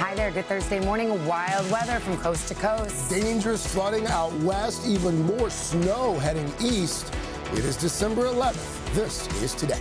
Hi there. Good Thursday morning. Wild weather from coast to coast. Dangerous flooding out west, even more snow heading east. It is December 11th. This is Today.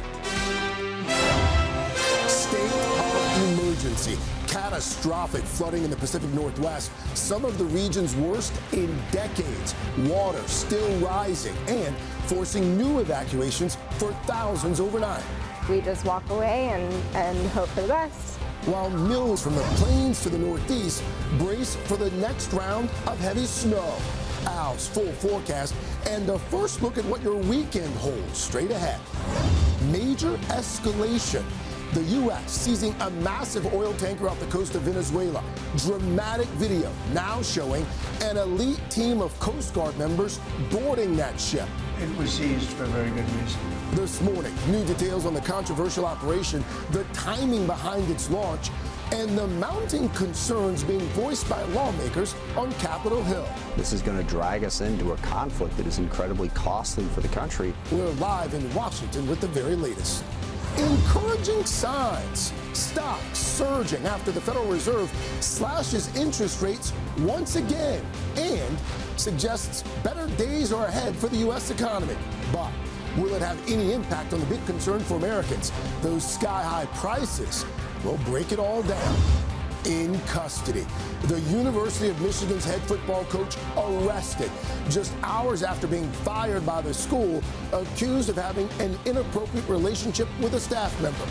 State of emergency. Catastrophic flooding in the Pacific Northwest. Some of the region's worst in decades. Water still rising and forcing new evacuations for thousands overnight. We just walk away and hope for the best. While millions from the plains to the northeast brace for the next round of heavy snow. Al's full forecast and a first look at what your weekend holds straight ahead. Major escalation. The U.S. seizing a massive oil tanker off the coast of Venezuela. Dramatic video now showing an elite team of Coast Guard members boarding that ship. It was seized for a very good reason. This morning, new details on the controversial operation, the timing behind its launch, and the mounting concerns being voiced by lawmakers on Capitol Hill. This is going to drag us into a conflict that is incredibly costly for the country. We're live in Washington with the very latest. Encouraging signs. Stocks surging after the Federal Reserve slashes interest rates once again and suggests better days are ahead for the U.S. economy. But will it have any impact on the big concern for Americans? Those sky-high prices will break it all down. In custody, the University of Michigan's head football coach arrested just hours after being fired by the school, accused of having an inappropriate relationship with a staff member.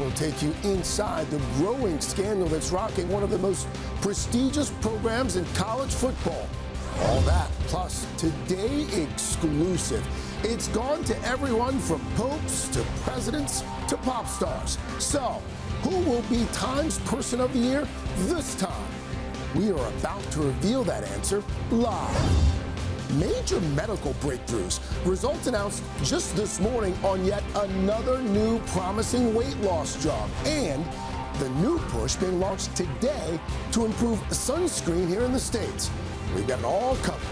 We'll take you inside the growing scandal that's rocking one of the most prestigious programs in college football. All that, plus Today exclusive. It's gone to everyone from popes to presidents to pop stars. So, who will be Times Person of the Year this time? We are about to reveal that answer live. Major medical breakthroughs. Results announced just this morning on yet another new promising weight loss drug. And the new push being launched today to improve sunscreen here in the States. We've got it all covered.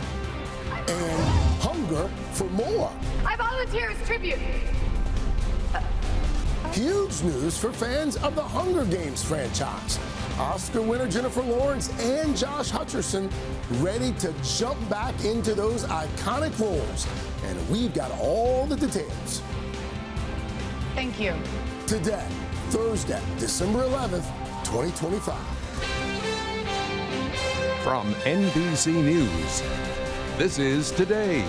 And hunger for more. I volunteer as tribute. Huge news for fans of the Hunger Games franchise. Oscar winner Jennifer Lawrence and Josh Hutcherson ready to jump back into those iconic roles. And we've got all the details. Thank you. Today, Thursday, December 11th, 2025. From NBC News, this is Today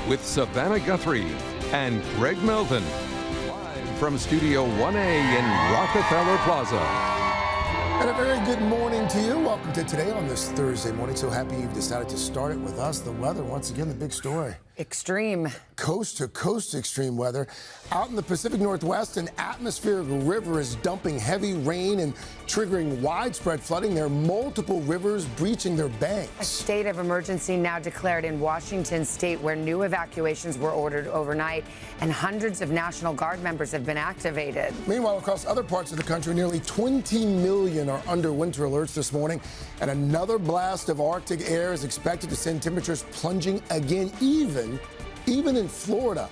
with Savannah Guthrie and Greg Melton. From Studio 1A in Rockefeller Plaza. And a very good morning to you. Welcome to Today on this Thursday morning. So happy you've decided to start it with us. The weather, once again, the big story. Extreme. Coast to coast extreme weather. Out in the Pacific Northwest, an atmospheric river is dumping heavy rain and triggering widespread flooding. There are multiple rivers breaching their banks. A state of emergency now declared in Washington state, where new evacuations were ordered overnight and hundreds of National Guard members have been activated. Meanwhile, across other parts of the country, nearly 20 million are under winter alerts this morning, and another blast of Arctic air is expected to send temperatures plunging again, even in Florida.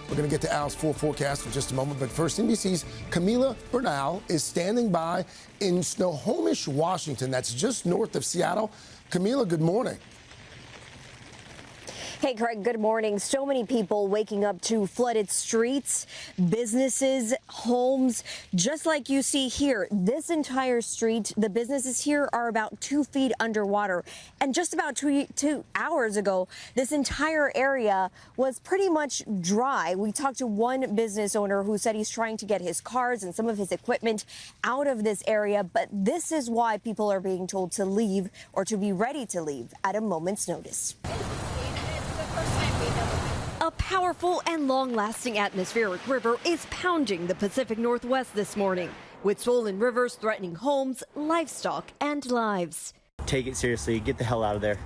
We're going to get to Al's full forecast in just a moment, but first, NBC's Camila Bernal is standing by in Snohomish, Washington. That's just north of Seattle. Camila, good morning. Hey, Craig, good morning. So many people waking up to flooded streets, businesses, homes, just like you see here. This entire street, the businesses here are about 2 feet underwater. And just about two hours ago, this entire area was pretty much dry. We talked to one business owner who said he's trying to get his cars and some of his equipment out of this area. But this is why people are being told to leave or to be ready to leave at a moment's notice. A powerful and long-lasting atmospheric river is pounding the Pacific Northwest this morning, with swollen rivers threatening homes, livestock, and lives. Take it seriously. Get the hell out of there.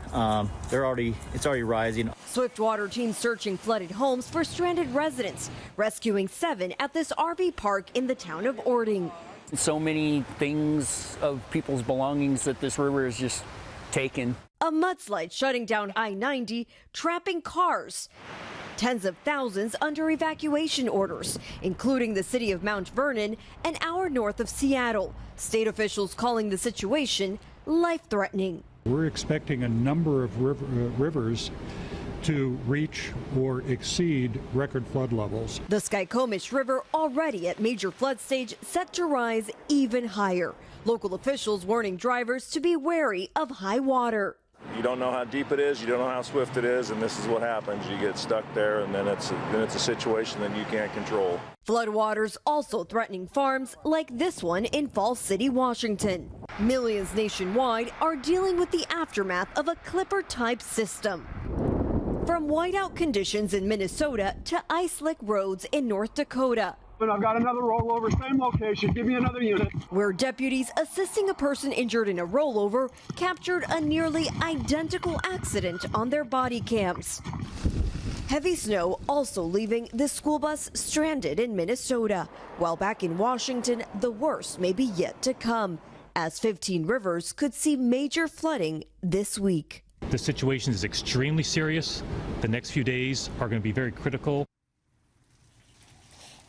It's already rising. Swiftwater teams searching flooded homes for stranded residents, rescuing 7 at this RV park in the town of Orting. So many things of people's belongings that this river has just taken. A mudslide shutting down I-90, trapping cars. Tens of thousands under evacuation orders, including the city of Mount Vernon, an hour north of Seattle. State officials calling the situation life-threatening. We're expecting a number of rivers to reach or exceed record flood levels. The Skykomish River already at major flood stage, set to rise even higher. Local officials warning drivers to be wary of high water. You don't know how deep it is, you don't know how swift it is, and this is what happens. You get stuck there, and then it's a situation that you can't control. Floodwaters also threatening farms like this one in Falls City, Washington. Millions nationwide are dealing with the aftermath of a Clipper-type system. From whiteout conditions in Minnesota to ice-slick roads in North Dakota. And I've got another rollover, same location. Give me another unit. Where deputies assisting a person injured in a rollover captured a nearly identical accident on their body cams. Heavy snow also leaving the school bus stranded in Minnesota. While back in Washington, the worst may be yet to come, as 15 rivers could see major flooding this week. The situation is extremely serious. The next few days are going to be very critical.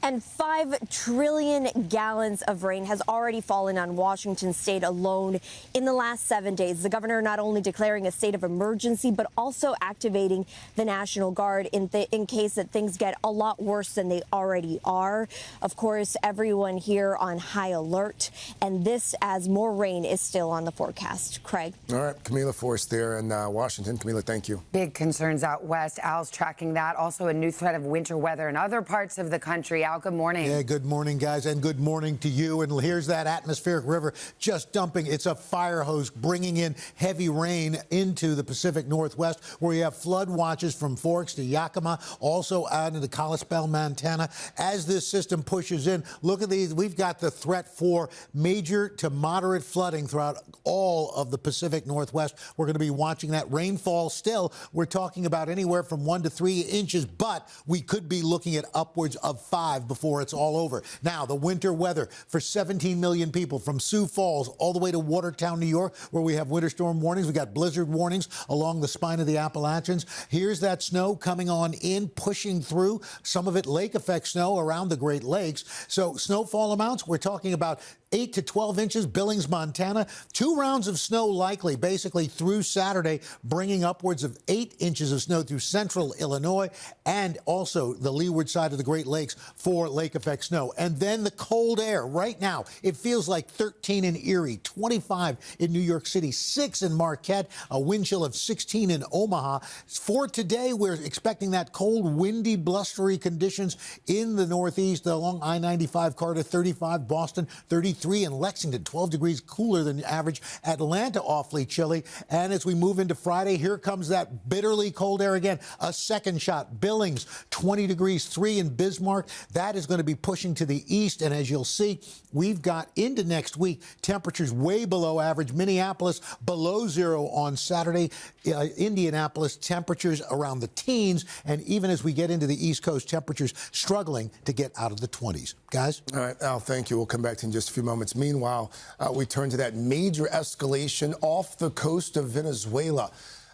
And 5 trillion gallons of rain has already fallen on Washington state alone in the last 7 days. The governor not only declaring a state of emergency, but also activating the National Guard in case that things get a lot worse than they already are. Of course, everyone here on high alert, and this as more rain is still on the forecast. Craig. All right, Camila Forrest there in Washington. Camila, thank you. Big concerns out west. Al's tracking that. Also a new threat of winter weather in other parts of the country. Al, good morning. Yeah, good morning, guys, and good morning to you. And here's that atmospheric river just dumping. It's a fire hose bringing in heavy rain into the Pacific Northwest, where you have flood watches from Forks to Yakima, also out into Kalispell, Montana. As this system pushes in, look at these. We've got the threat for major to moderate flooding throughout all of the Pacific Northwest. We're going to be watching that rainfall still. We're talking about anywhere from 1 to 3 inches, but we could be looking at upwards of 5 before it's all over. Now, the winter weather for 17 million people from Sioux Falls all the way to Watertown, New York, where we have winter storm warnings. We got blizzard warnings along the spine of the Appalachians. Here's that snow coming on in, pushing through. Some of it lake effect snow around the Great Lakes. So snowfall amounts, we're talking about 8 to 12 inches, Billings, Montana. 2 rounds of snow likely, basically through Saturday, bringing upwards of 8 inches of snow through central Illinois and also the leeward side of the Great Lakes for lake effect snow. And then the cold air. Right now, it feels like 13 in Erie, 25 in New York City, 6 in Marquette, a wind chill of 16 in Omaha. For today, we're expecting that cold, windy, blustery conditions in the Northeast along I-95 corridor, 35, Boston, 33 in Lexington, 12 degrees cooler than average. Atlanta, awfully chilly. And as we move into Friday, here comes that bitterly cold air again. A second shot. Billings, 20 degrees, 3 in Bismarck. That is going to be pushing to the east. And as you'll see, we've got into next week temperatures way below average. Minneapolis below 0 on Saturday. Indianapolis temperatures around the teens. And even as we get into the East Coast, temperatures struggling to get out of the 20s. Guys? All right, Al, thank you. We'll come back to you in just a few moments. Meanwhile, we turn to that major escalation off the coast of Venezuela.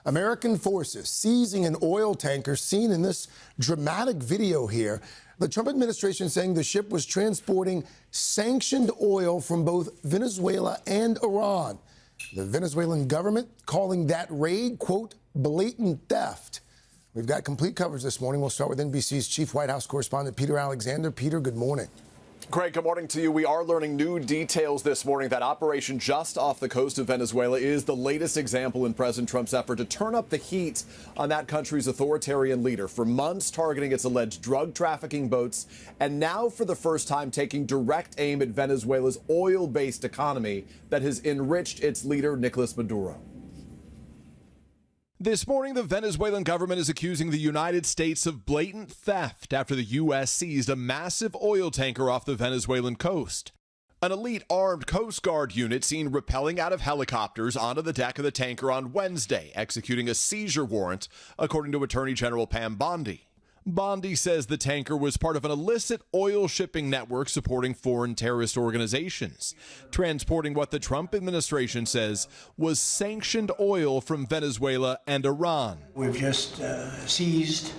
American forces seizing an oil tanker seen in this dramatic video here. The Trump administration saying the ship was transporting sanctioned oil from both Venezuela and Iran. The Venezuelan government calling that raid, quote, blatant theft. We've got complete coverage this morning. We'll start with NBC's chief White House correspondent, Peter Alexander. Peter, good morning. Craig, good morning to you. We are learning new details this morning. That operation just off the coast of Venezuela is the latest example in President Trump's effort to turn up the heat on that country's authoritarian leader, for months targeting its alleged drug trafficking boats, and now for the first time taking direct aim at Venezuela's oil-based economy that has enriched its leader, Nicolas Maduro. This morning, the Venezuelan government is accusing the United States of blatant theft after the U.S. seized a massive oil tanker off the Venezuelan coast. An elite armed Coast Guard unit seen rappelling out of helicopters onto the deck of the tanker on Wednesday, executing a seizure warrant, according to Attorney General Pam Bondi. Bondi says the tanker was part of an illicit oil shipping network supporting foreign terrorist organizations, transporting what the Trump administration says was sanctioned oil from Venezuela and Iran. We've just seized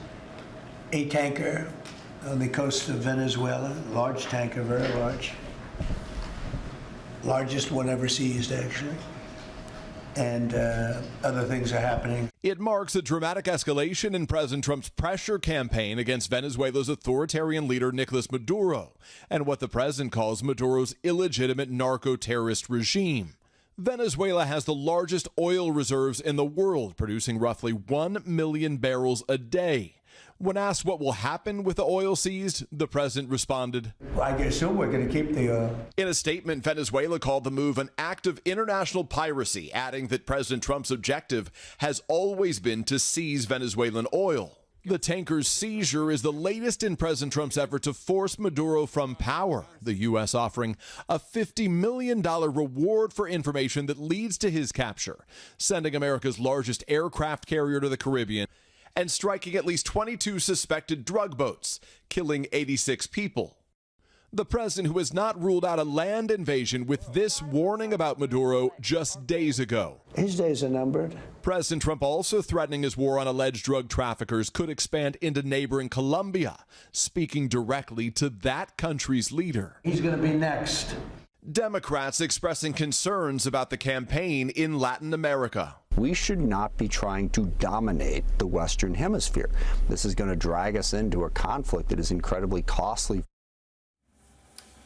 a tanker on the coast of Venezuela, large tanker, very large. Largest one ever seized, actually. and other things are happening. It marks a dramatic escalation in President Trump's pressure campaign against Venezuela's authoritarian leader Nicolas Maduro and what the president calls Maduro's illegitimate narco-terrorist regime. Venezuela has the largest oil reserves in the world, producing roughly 1 million barrels a day. When asked what will happen with the oil seized, the president responded, Well, I assume we're going to keep the oil. In a statement, Venezuela called the move an act of international piracy, adding that President Trump's objective has always been to seize Venezuelan oil. The tanker's seizure is the latest in President Trump's effort to force Maduro from power, the U.S. offering a $50 million reward for information that leads to his capture, sending America's largest aircraft carrier to the Caribbean, and striking at least 22 suspected drug boats, killing 86 people. The president, who has not ruled out a land invasion, with this warning about Maduro just days ago. His days are numbered. President Trump also threatening his war on alleged drug traffickers could expand into neighboring Colombia, speaking directly to that country's leader. He's going to be next. Democrats expressing concerns about the campaign in Latin America. We should not be trying to dominate the Western Hemisphere. This is going to drag us into a conflict that is incredibly costly.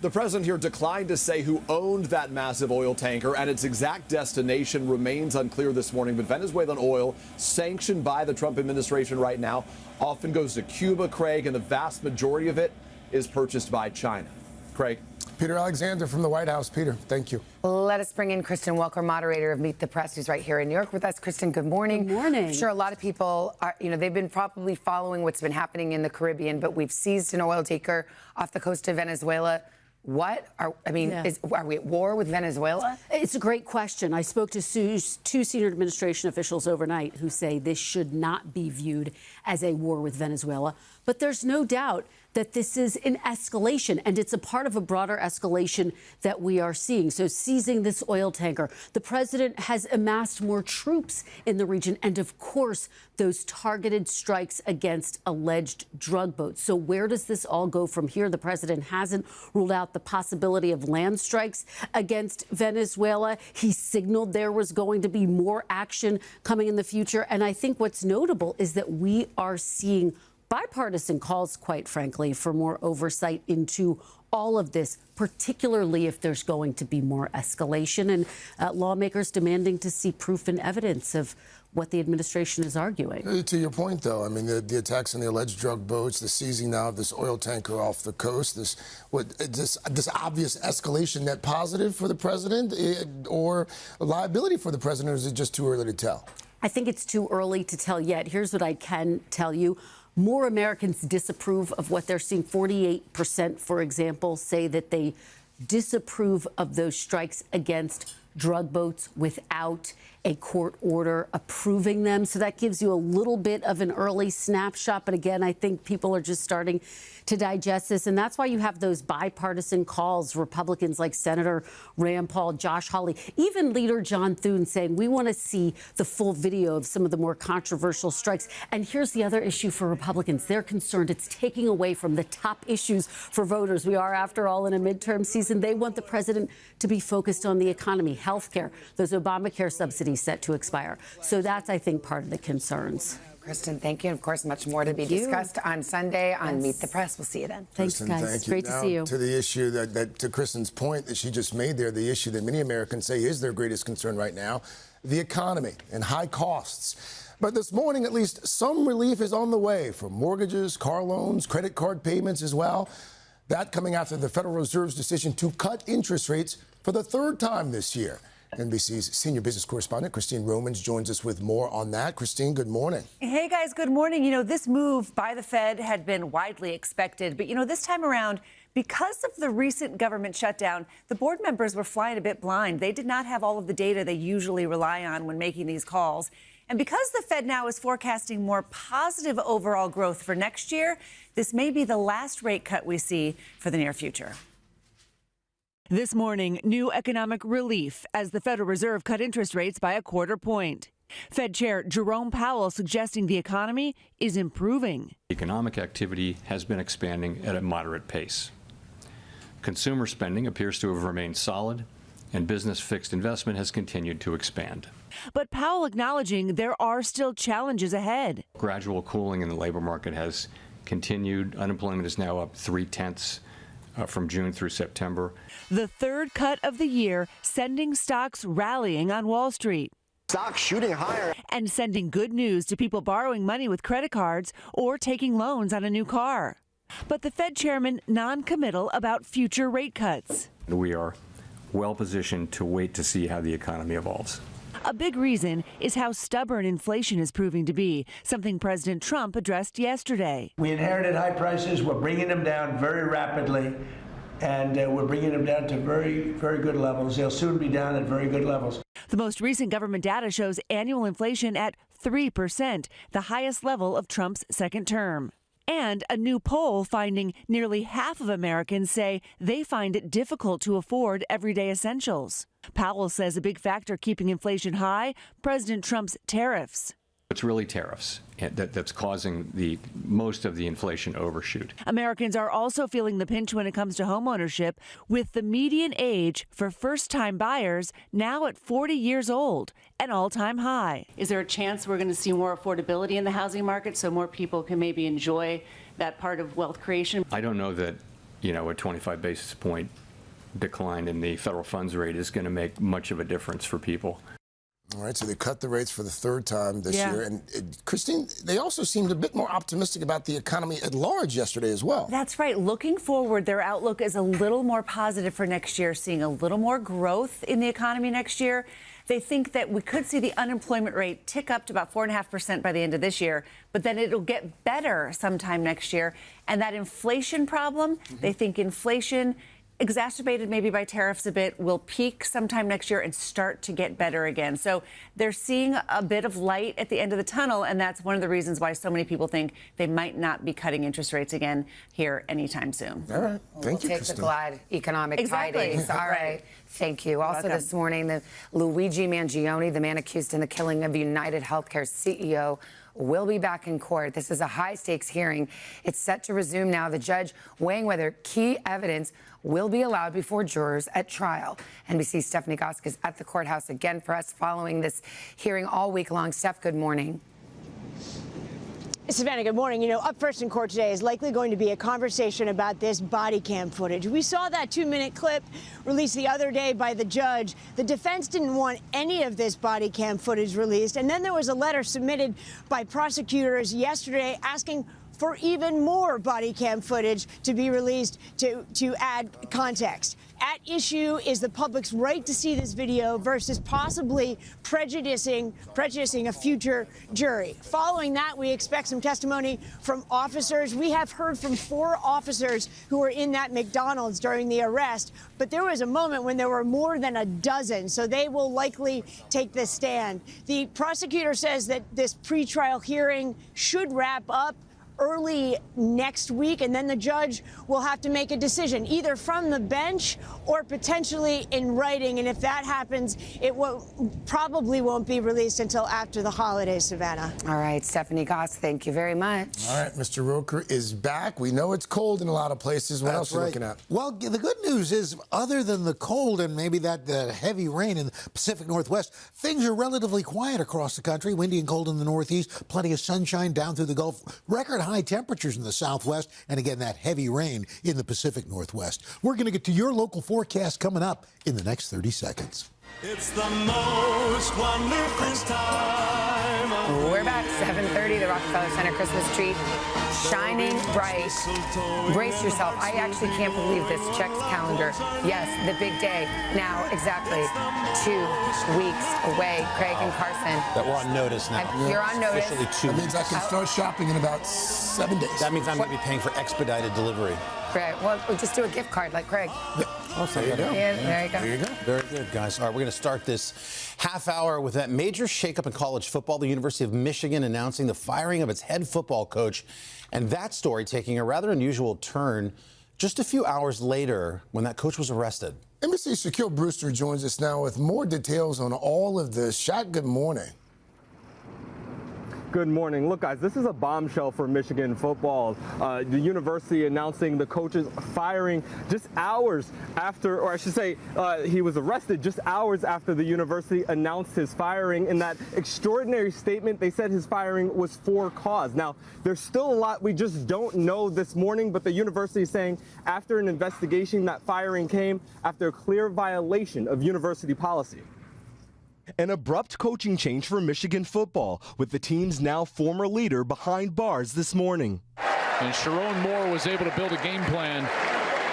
The president here declined to say who owned that massive oil tanker, and its exact destination remains unclear this morning. But Venezuelan oil, sanctioned by the Trump administration right now, often goes to Cuba, Craig, and the vast majority of it is purchased by China. Craig. Peter Alexander from the White House. Peter, thank you. Let us bring in Kristen Welker, moderator of Meet the Press, who's right here in New York with us. Kristen, good morning. Good morning. I'm sure a lot of people are, they've been probably following what's been happening in the Caribbean, but we've seized an oil tanker off the coast of Venezuela. Are we at war with Venezuela? It's a great question. I spoke to two senior administration officials overnight who say this should not be viewed as a war with Venezuela. But there's no doubt that this is an escalation, and it's a part of a broader escalation that we are seeing. So seizing this oil tanker, the president has amassed more troops in the region, and of course, those targeted strikes against alleged drug boats. So where does this all go from here? The president hasn't ruled out the possibility of land strikes against Venezuela. He signaled there was going to be more action coming in the future. And I think what's notable is that we are seeing bipartisan calls, quite frankly, for more oversight into all of this, particularly if there's going to be more escalation, and lawmakers demanding to see proof and evidence of what the administration is arguing. To your point, though, I mean, the attacks on the alleged drug boats, the seizing now of this oil tanker off the coast, this obvious escalation, net positive for the president or a liability for the president, or is it just too early to tell? I think it's too early to tell yet. Here's what I can tell you. More Americans disapprove of what they're seeing. 48%, for example, say that they disapprove of those strikes against drug boats without a court order approving them. So that gives you a little bit of an early snapshot. But again, I think people are just starting to digest this. And that's why you have those bipartisan calls, Republicans like Senator Rand Paul, Josh Hawley, even leader John Thune saying we want to see the full video of some of the more controversial strikes. And here's the other issue for Republicans. They're concerned it's taking away from the top issues for voters. We are, after all, in a midterm season. They want the president to be focused on the economy, health care, those Obamacare subsidies set to expire. So that's, I think, part of the concerns. Kristen, thank you. And of course, much more to be discussed on Sunday on Meet the Press. We'll see you then. Thanks, Kristen, guys. thank you. Great to see you. To the issue that to Kristen's point that she just made there, the issue that many Americans say is their greatest concern right now, the economy and high costs. But this morning, at least, some relief is on the way for mortgages, car loans, credit card payments as well. That coming after the Federal Reserve's decision to cut interest rates for the third time this year. NBC's senior business correspondent, Christine Romans, joins us with more on that. Christine, good morning. Hey, guys, good morning. This move by the Fed had been widely expected. But, this time around, because of the recent government shutdown, the board members were flying a bit blind. They did not have all of the data they usually rely on when making these calls. And because the Fed now is forecasting more positive overall growth for next year, this may be the last rate cut we see for the near future. This morning, new economic relief as the Federal Reserve cut interest rates by 1/4 point. Fed Chair Jerome Powell suggesting the economy is improving. Economic activity has been expanding at a moderate pace. Consumer spending appears to have remained solid, and business fixed investment has continued to expand. But Powell acknowledging there are still challenges ahead. Gradual cooling in the labor market has continued. Unemployment is now up 0.3 from June through September. The third cut of the year sending stocks rallying on Wall Street. Stocks shooting higher. And sending good news to people borrowing money with credit cards or taking loans on a new car. But the Fed chairman non-committal about future rate cuts. We are well positioned to wait to see how the economy evolves. A big reason is how stubborn inflation is proving to be, something President Trump addressed yesterday. We inherited high prices. We're bringing them down very rapidly, and we're bringing them down to very, very good levels. They'll soon be down at very good levels. The most recent government data shows annual inflation at 3%, the highest level of Trump's second term. And a new poll finding nearly half of Americans say they find it difficult to afford everyday essentials. Powell says a big factor keeping inflation high, President Trump's tariffs. It's really tariffs that's causing the most of the inflation overshoot. Americans are also feeling the pinch when it comes to homeownership, with the median age for first-time buyers now at 40 years old, an all-time high. Is there a chance we're going to see more affordability in the housing market so more people can maybe enjoy that part of wealth creation? I don't know that, a 25 basis point decline in the federal funds rate is going to make much of a difference for people. All right, so they cut the rates for the third time this year. And Christine, they also seemed a bit more optimistic about the economy at large yesterday as well. That's right. Looking forward, their outlook is a little more positive for next year, seeing a little more growth in the economy next year. They think that we could see the unemployment rate tick up to about 4.5% by the end of this year, but then it'll get better sometime next year. And that inflation problem, they think inflation, exacerbated maybe by tariffs a bit, will peak sometime next year and start to get better again. So they're seeing a bit of light at the end of the tunnel, and that's one of the reasons why so many people think they might not be cutting interest rates again here anytime soon. All right. Thank you, Take Christine. the glad economic tidings. All right. Thank you. Also welcome. this morning, the Luigi Mangione, the man accused in the killing of United Healthcare's CEO, will be back in court. This is a high-stakes hearing. It's set to resume now. The judge weighing whether key evidence will be allowed before jurors at trial. NBC's Stephanie Gosk is at the courthouse again for us following this hearing all week long. Steph, good morning. Savannah, good morning. Up first in court today is likely going to be a conversation about this body cam footage. We saw that 2-minute clip released the other day by the judge. The defense didn't want any of this body cam footage released. And then there was a letter submitted by prosecutors yesterday asking for even more body cam footage to be released to add context. At issue is the public's right to see this video versus possibly prejudicing a future jury. Following that, we expect some testimony from officers. We have heard from 4 officers who were in that McDonald's during the arrest, but there was a moment when there were more than a dozen, so they will likely take the stand. The prosecutor says that this pretrial hearing should wrap up early next week, and then the judge will have to make a decision, either from the bench or potentially in writing. And if that happens, it probably won't be released until after the holidays, Savannah. All right, Stephanie Gosk, thank you very much. All right, Mr. Roker is back. We know it's cold in a lot of places. What else are you looking at? Well, the good news is, other than the cold and maybe that heavy rain in the Pacific Northwest, things are relatively quiet across the country. Windy and cold in the Northeast, plenty of sunshine down through the Gulf. Record high temperatures in the Southwest, and again, that heavy rain in the Pacific Northwest. We're going to get to your local forecast coming up in the next 30 seconds. It's the most wonderful time of We're back, 7:30, the Rockefeller Center Christmas tree shining bright. Brace yourself. I actually can't believe this. Checks calendar. Yes, the big day. Now, exactly 2 weeks away. Craig and Carson. That we're on notice now. You're on notice. Officially 2 That weeks. means I can start shopping in about 7 days. That means I'm going to be paying for expedited delivery. Right. Well, we'll just do a gift card like Craig. Oh, there you go. Yeah, there you go. There you go. Very good, guys. All right, we're going to start this half hour with that major shakeup in college football. The University of Michigan announcing the firing of its head football coach, and that story taking a rather unusual turn just a few hours later when that coach was arrested. NBC's Shaquille Brewster joins us now with more details on all of this. Shaq, good morning. Good morning. Look, guys, this is a bombshell for Michigan football. The university announcing the coach's firing just hours after, or I should say, he was arrested just hours after the university announced his firing. In that extraordinary statement, they said his firing was for cause. Now, there's still a lot we just don't know this morning, but the university is saying after an investigation, that firing came after a clear violation of university policy. An abrupt coaching change for Michigan football, with the team's now former leader behind bars this morning. And Sharon Moore was able to build a game plan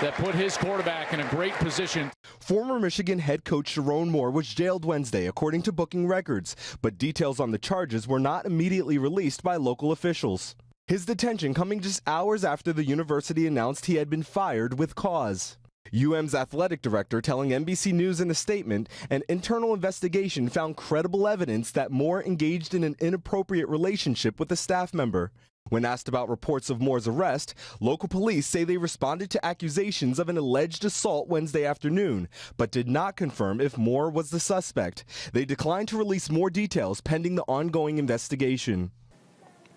that put his quarterback in a great position. Former Michigan head coach Sharon Moore was jailed Wednesday, according to booking records, but details on the charges were not immediately released by local officials. His detention coming just hours after the university announced he had been fired with cause. UM's athletic director telling NBC News in a statement, an internal investigation found credible evidence that Moore engaged in an inappropriate relationship with a staff member. When asked about reports of Moore's arrest, local police say they responded to accusations of an alleged assault Wednesday afternoon, but did not confirm if Moore was the suspect. They declined to release more details pending the ongoing investigation.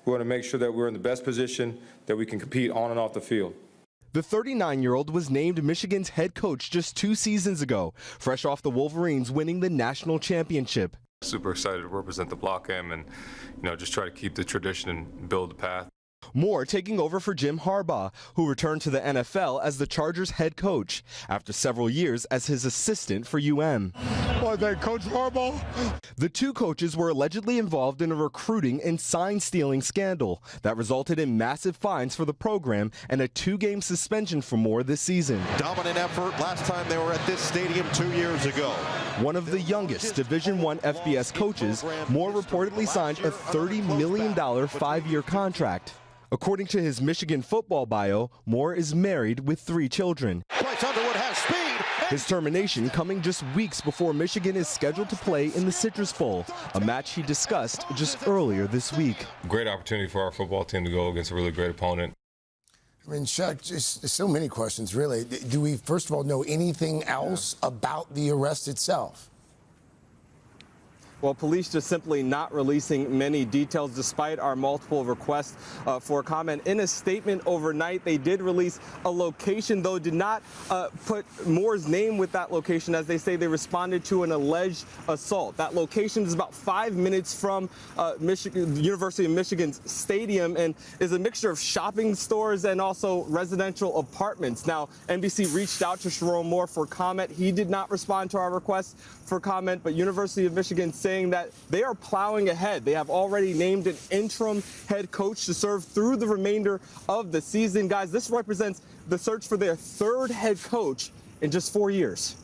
We want to make sure that we're in the best position that we can compete on and off the field. The 39-year-old was named Michigan's head coach just 2 seasons ago, fresh off the Wolverines winning the national championship. Super excited to represent the Block M and, just try to keep the tradition and build the path. Moore taking over for Jim Harbaugh, who returned to the NFL as the Chargers head coach after several years as his assistant for UM. Was that Coach Harbaugh? The two coaches were allegedly involved in a recruiting and sign-stealing scandal that resulted in massive fines for the program and a 2-game suspension for Moore this season. Dominant effort last time they were at this stadium 2 years ago. One of the youngest Division I FBS coaches, Moore reportedly signed a $30 million 5-year contract. According to his Michigan football bio, Moore is married with 3 children. Bryce Underwood has speed. His termination coming just weeks before Michigan is scheduled to play in the Citrus Bowl, a match he discussed just earlier this week. Great opportunity for our football team to go against a really great opponent. I mean, Chuck, just so many questions, really. Do we, first of all, know anything else about the arrest itself? Well, police just simply not releasing many details despite our multiple requests for comment. In a statement overnight, they did release a location, though did not put Moore's name with that location, as they say they responded to an alleged assault. That location is about 5 minutes from Michigan, the University of Michigan's stadium, and is a mixture of shopping stores and also residential apartments. Now, NBC reached out to Sharon Moore for comment. He did not respond to our request for comment, but University of Michigan saying that they are plowing ahead. They have already named an interim head coach to serve through the remainder of the season. Guys, this represents the search for their 3rd head coach in just 4 years.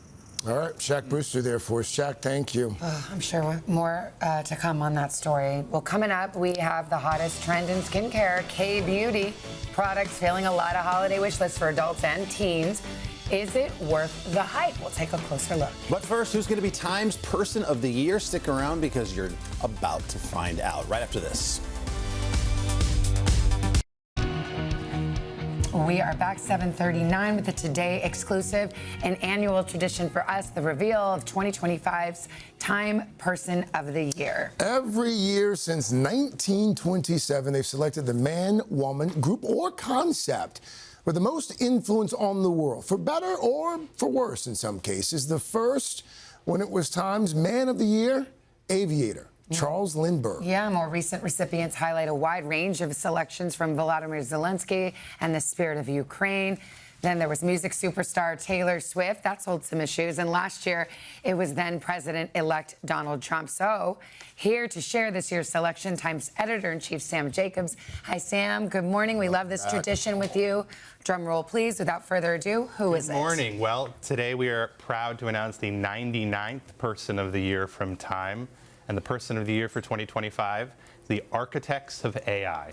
All right, Shaq Brewster there for us. Shaq, thank you. I'm sure more to come on that story. Well, coming up, we have the hottest trend in skincare, K-Beauty. Products filling a lot of holiday wish lists for adults and teens. Is it worth the hype? We'll take a closer look. But first, who's going to be Time's Person of the Year? Stick around because you're about to find out right after this. We are back 7:39 with the Today exclusive, an annual tradition for us, the reveal of 2025's Time Person of the Year. Every year since 1927, they've selected the man, woman, group, or concept with the most influence on the world, for better or for worse in some cases. The first, when it was Time's Man of the Year, aviator Charles Lindbergh. Yeah, more recent recipients highlight a wide range of selections from Volodymyr Zelensky and the spirit of Ukraine. Then there was music superstar Taylor Swift. That sold some issues. And last year, it was then President-elect Donald Trump. So here to share this year's selection, Times editor-in-chief Sam Jacobs. Hi, Sam. Good morning. We love this tradition with you. Drum roll, please. Without further ado, who is it? Good morning. Well, today we are proud to announce the 99th Person of the Year from Time. And the Person of the Year for 2025, the architects of AI.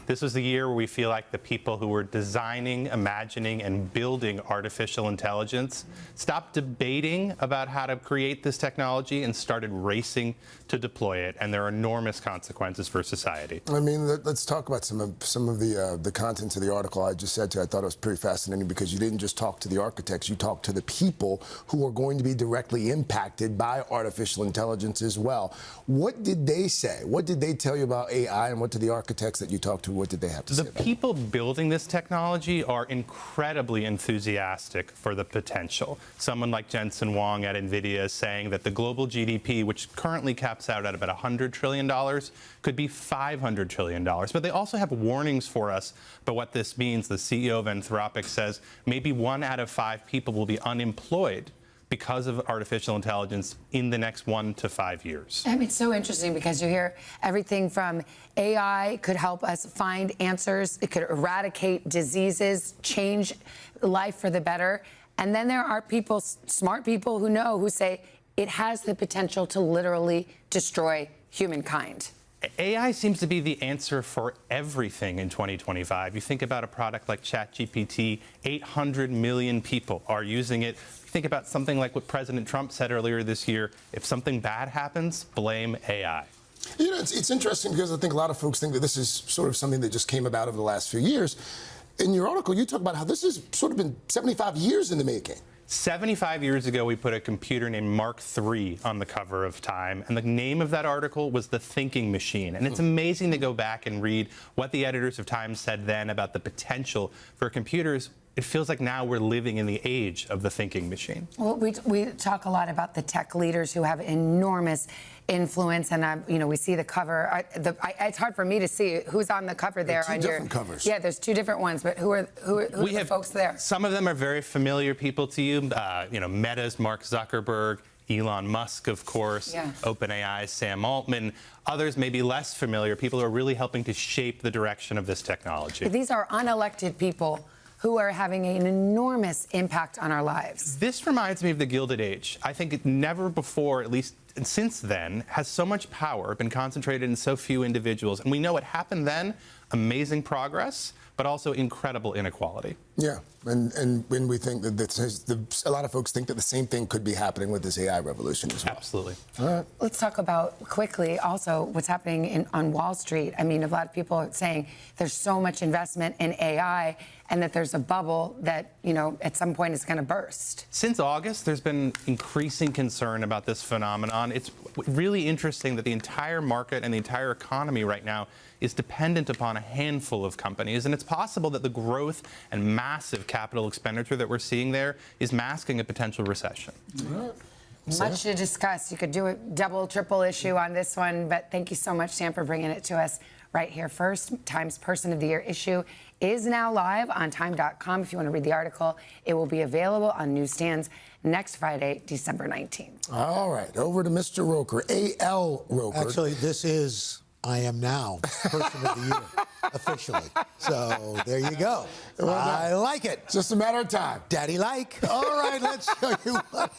This was the year where we feel like the people who were designing, imagining, and building artificial intelligence stopped debating about how to create this technology and started racing to deploy it. And there are enormous consequences for society. I mean, let's talk about some of the contents of the article I just said to you. I thought it was pretty fascinating because you didn't just talk to the architects, you talked to the people who are going to be directly impacted by artificial intelligence as well. What did they say? What did they tell you you about AI, and what did the architects that you talked to, what did they have to say about it? The people building this technology are incredibly enthusiastic for the potential. Someone like Jensen Huang at NVIDIA is saying that the global GDP, which currently caps out at about $100 trillion, could be $500 trillion. But they also have warnings for us about what this means. The CEO of Anthropic says maybe 1 out of 5 people will be unemployed because of artificial intelligence in the next 1 to 5 years. I mean, it's so interesting because you hear everything from AI could help us find answers, it could eradicate diseases, change life for the better. And then there are people, smart people who say it has the potential to literally destroy humankind. AI seems to be the answer for everything in 2025. You think about a product like ChatGPT, 800 million people are using it. Think about something like what President Trump said earlier this year. If something bad happens, blame AI. You know, it's interesting because I think a lot of folks think that this is sort of something that just came about over the last few years. In your article, you talk about how this has sort of been 75 years in the making. 75 years ago, we put a computer named Mark III on the cover of Time, and the name of that article was The Thinking Machine. And it's amazing to go back and read what the editors of Time said then about the potential for computers. It feels like now we're living in the age of the thinking machine. Well, we talk a lot about the tech leaders who have enormous influence, and we see the cover. It's hard for me to see who's on the cover there. Two different covers. Yeah, there's 2 different ones, but who are the folks there? Some of them are very familiar people to you. Meta's Mark Zuckerberg, Elon Musk, of course, OpenAI's Sam Altman. Others may be less familiar, people who are really helping to shape the direction of this technology. But these are unelected people who are having an enormous impact on our lives. This reminds me of the Gilded Age. I think it never before, at least since then, has so much power been concentrated in so few individuals. And we know what happened then, amazing progress, but also incredible inequality. Yeah, and when we think that a lot of folks think that the same thing could be happening with this AI revolution as well. Absolutely. All right. Let's talk about quickly also what's happening on Wall Street. I mean, a lot of people are saying there's so much investment in AI and that there's a bubble that, at some point is going to burst. Since August, there's been increasing concern about this phenomenon. It's really interesting that the entire market and the entire economy right now is dependent upon a handful of companies, and it's possible that the growth and massive capital expenditure that we're seeing there is masking a potential recession. Much to discuss. You could do a double, triple issue on this one, but thank you so much, Sam, for bringing it to us right here first. Time's Person of the Year issue is now live on time.com. If you want to read the article, it will be available on newsstands next Friday, December 19th. All right, over to Mr. Roker, A.L. Roker. Actually, this is I Am Now Person of the Year, officially. So there you go. I like it. Just a matter of time. Daddy like. All right, let's show you what.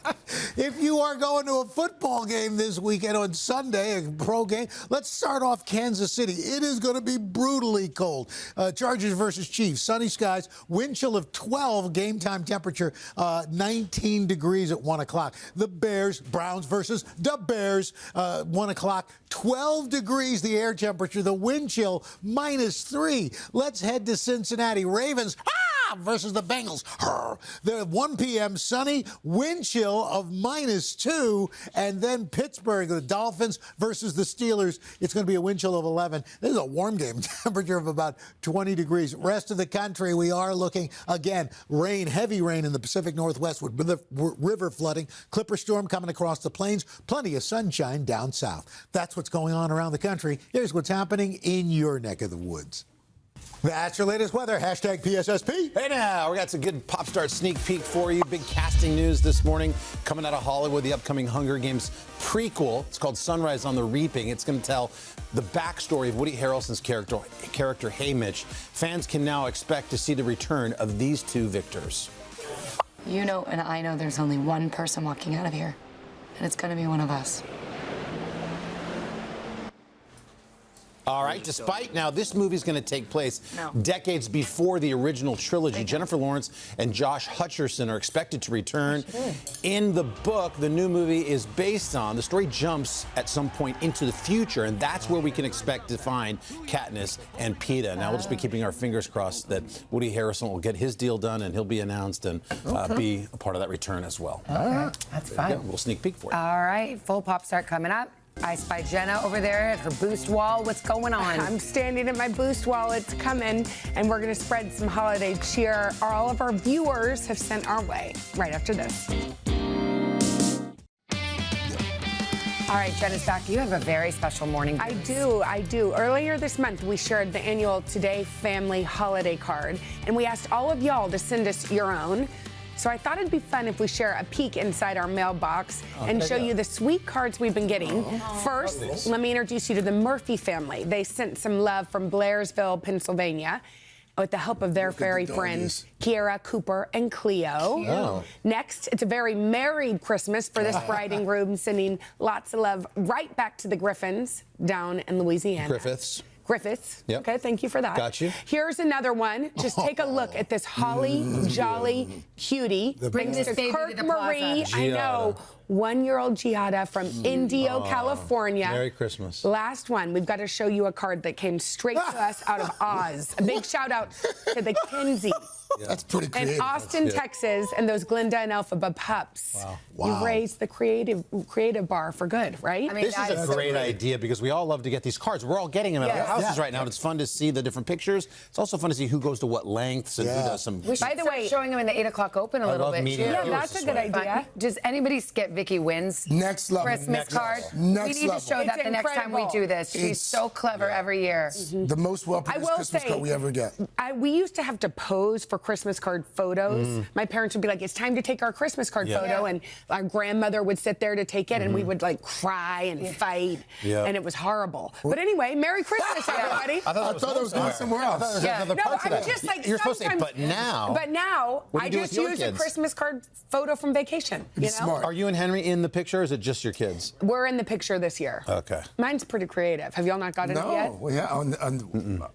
If you are going to a football game this weekend on Sunday, a pro game, let's start off Kansas City. It is going to be brutally cold. Chargers versus Chiefs. Sunny skies, wind chill of 12, game time temperature 19 degrees at 1 o'clock. The Bears, Browns versus the Bears, 1 o'clock, 12 degrees the air temperature, the wind chill -3. Let's head to Cincinnati. Ravens versus the Bengals. The 1 p.m. sunny, wind chill of -2. And then Pittsburgh, the Dolphins versus the Steelers. It's going to be a wind chill of 11. This is a warm game, temperature of about 20 degrees. Rest of the country, we are looking, again, rain, heavy rain in the Pacific Northwest with the river flooding. Clipper storm coming across the plains. Plenty of sunshine down south. That's what's going on around the country. Here's what's happening in your neck of the woods. That's your latest weather. Hashtag PSSP. Hey now, we got some good pop star sneak peek for you. Big casting news this morning coming out of Hollywood, the upcoming Hunger Games prequel. It's called Sunrise on the Reaping. It's going to tell the backstory of Woody Harrelson's character Haymitch. Fans can now expect to see the return of these 2 victors. You know and I know there's only one person walking out of here, and it's going to be one of us. All right, despite now this movie's going to take place decades before the original trilogy. Jennifer Lawrence and Josh Hutcherson are expected to return. In the book, the new movie is based on, the story jumps at some point into the future, and that's where we can expect to find Katniss and Peeta. Now, we'll just be keeping our fingers crossed that Woody Harrelson will get his deal done and he'll be announced and be a part of that return as well. Okay, that's fine. Yeah, we'll sneak peek for you. All right, full pop start coming up. I spy Jenna over there at her boost wall. What's going on? I'm standing at my boost wall. It's coming, and we're going to spread some holiday cheer all of our viewers have sent our way right after this. All right, Jenna's back. You have a very special morning. I do. Earlier this month, we shared the annual Today Family Holiday Card, and we asked all of y'all to send us your own. So I thought it'd be fun if we share a peek inside our mailbox and show you the sweet cards we've been getting. First, let me introduce you to the Murphy family. They sent some love from Blairsville, Pennsylvania, with the help of their fairy friends, Kiera, Cooper, and Cleo. Oh. Next, it's a very married Christmas for this bride and groom, sending lots of love right back to the Griffins down in Louisiana. Griffiths. Yep. Okay, thank you for that. Got you. Here's another one. Just take a look at this holly jolly cutie. Bring this baby Kirk to the Marie. plaza. I know. 1-year-old Giada from Indio, California. Merry Christmas. Last one. We've got to show you a card that came straight to us out of Oz. A big shout out to the Kinsey. That's pretty creative. In Austin, Texas, and those Glenda and Elphaba pups. Wow. You raised the creative bar for good, right? I mean, This is a great idea because we all love to get these cards. We're all getting them at our houses right now. And it's fun to see the different pictures. It's also fun to see who goes to what lengths and who does some. We should By the start way, showing them in the 8 o'clock open a I little love bit meeting too. our viewers that's a this good way. idea. Does anybody skip Vicky Wynn's Next level. Christmas card? Next We need level. to show that It's the next time we do this. She's It's- so clever every year. The most I well-produced will Christmas say, card we ever get. we used to have to pose for Christmas card photos. My parents would be like, it's time to take our Christmas card photo. And our grandmother would sit there to take it, and we would like cry and fight. And it was horrible. But anyway, Merry Christmas, everybody. I thought it was going somewhere else. No, I'm just like, You're supposed to say, sometimes- but now. But now, What do I you do just with your use a kids? Christmas card photo from vacation. You know? Smart. Are you and Henry in the picture, or is it just your kids? We're in the picture this year. Okay. Mine's pretty creative. Have y'all not gotten it yet? No, well, yeah,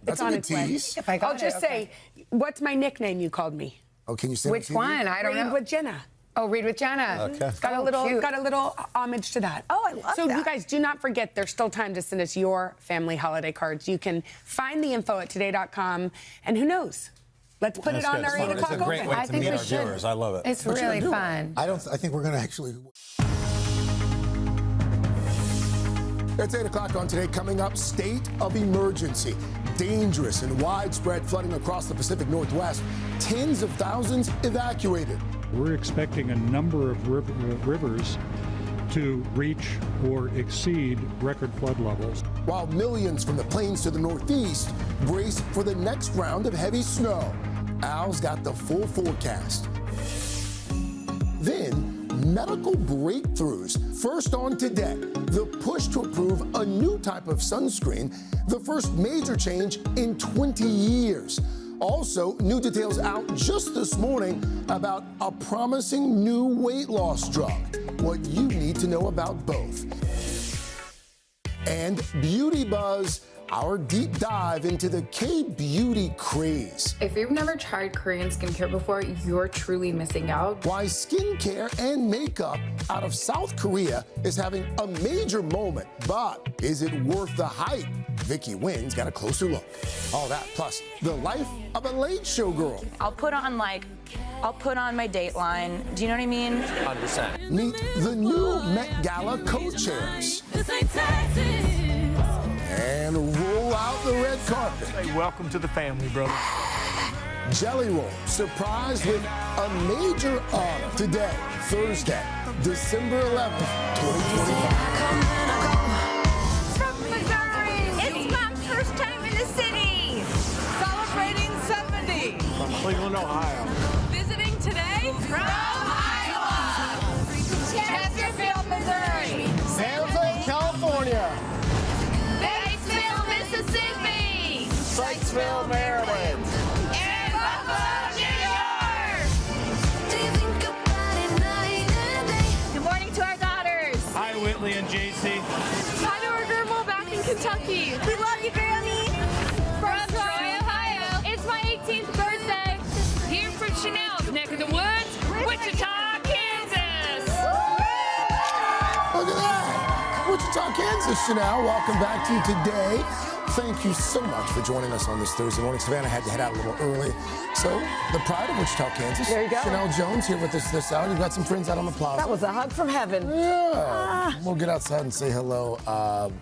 that's It's a on good its way. tease. If I got I'll just say, what's my nickname you called me? Oh, can you say Which one? I don't Read know. with Jenna. Oh, Read with Jenna. Okay. Got a little homage to that. Oh, I love so that. you guys do not forget, there's still time to send us your family holiday cards. You can find the info at today.com, and who knows? Let's put it on our 8 o'clock It's a great open. way I to think meet we our should. viewers. I love it. It's really fun. I think we're going to actually. It's 8 o'clock on Today. Coming up, state of emergency. Dangerous and widespread flooding across the Pacific Northwest. Tens of thousands evacuated. We're expecting a number of rivers to reach or exceed record flood levels. While millions from the plains to the Northeast brace for the next round of heavy snow. Al's got the full forecast. Then, medical breakthroughs. First on Today, the push to approve a new type of sunscreen, the first major change in 20 years. Also, new details out just this morning about a promising new weight loss drug. What you need to know about both. And Beauty Buzz, our deep dive into the K-beauty craze. If you've never tried Korean skincare before, you're truly missing out. Why skincare and makeup out of South Korea is having a major moment, but is it worth the hype? Vicky Wynn's got a closer look. All that, plus the life of a late show girl. I'll put on my Dateline. Do you know what I mean? 100%. Meet the new Met Gala co-chairs. And roll out the red carpet. Hey, welcome to the family, brother. Jelly Roll, surprised with a major honor today, Thursday, December 11th, 2025. From Missouri, it's my first time in the city. Celebrating 70. From Cleveland, Ohio. Visiting today from Iowa. Chesterfield, Missouri. San Jose, California. Batesville, Mississippi. Sykesville, Maryland. And Buffalo, New York. Good morning to our daughters. Hi, Whitley and JC. Hi to our grandma back in Kentucky. We love you, Granny. From Troy, Ohio. It's my 18th birthday. Here from Chanel's neck of the woods, Wichita, Kansas. Look at that. Wichita, Kansas, Chanel. Welcome back to you today. Thank you so much for joining us on this Thursday morning. Savannah had to head out a little early. So, the pride of Wichita, Kansas. There you go. Chanel Jones here with us this hour. You've got some friends out on the plaza. That was a hug from heaven. Yeah. We'll get outside and say hello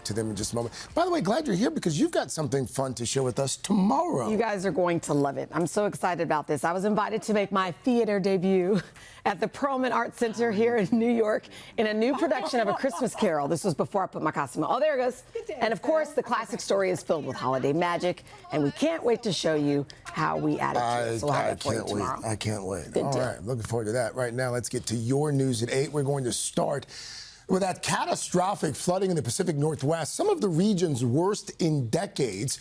to them in just a moment. By the way, glad you're here because you've got something fun to share with us tomorrow. You guys are going to love it. I'm so excited about this. I was invited to make my theater debut at the Perlman Art Center here in New York in a new production of A Christmas Carol. This was before I put my costume on. Oh, there it goes. And of course, the classic story is filled with holiday magic, and we can't wait to show you how we added to it. So we'll have it for you tomorrow. I can't wait. Good All deal. right, looking forward to that. Right now, let's get to your news at 8. We're going to start with that catastrophic flooding in the Pacific Northwest, some of the region's worst in decades.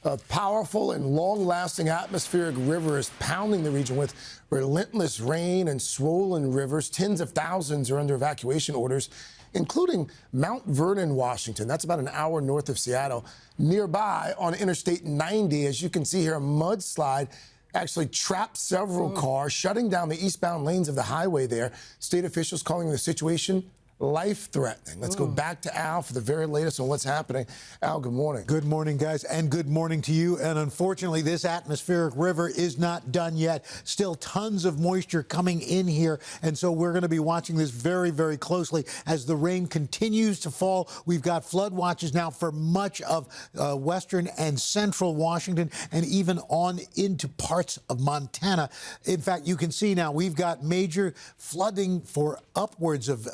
A powerful and long-lasting atmospheric river is pounding the region with relentless rain and swollen rivers. Tens of thousands are under evacuation orders, including Mount Vernon, Washington. That's about an hour north of Seattle. Nearby on Interstate 90, as you can see here, a mudslide actually trapped several cars, shutting down the eastbound lanes of the highway there. State officials calling the situation life-threatening. Let's go back to Al for the very latest on what's happening. Al, good morning. Good morning, guys, and good morning to you. And unfortunately, this atmospheric river is not done yet. Still tons of moisture coming in here, and so we're going to be watching this very, very closely as the rain continues to fall. We've got flood watches now for much of western and central Washington, and even on into parts of Montana. In fact, you can see now we've got major flooding for upwards of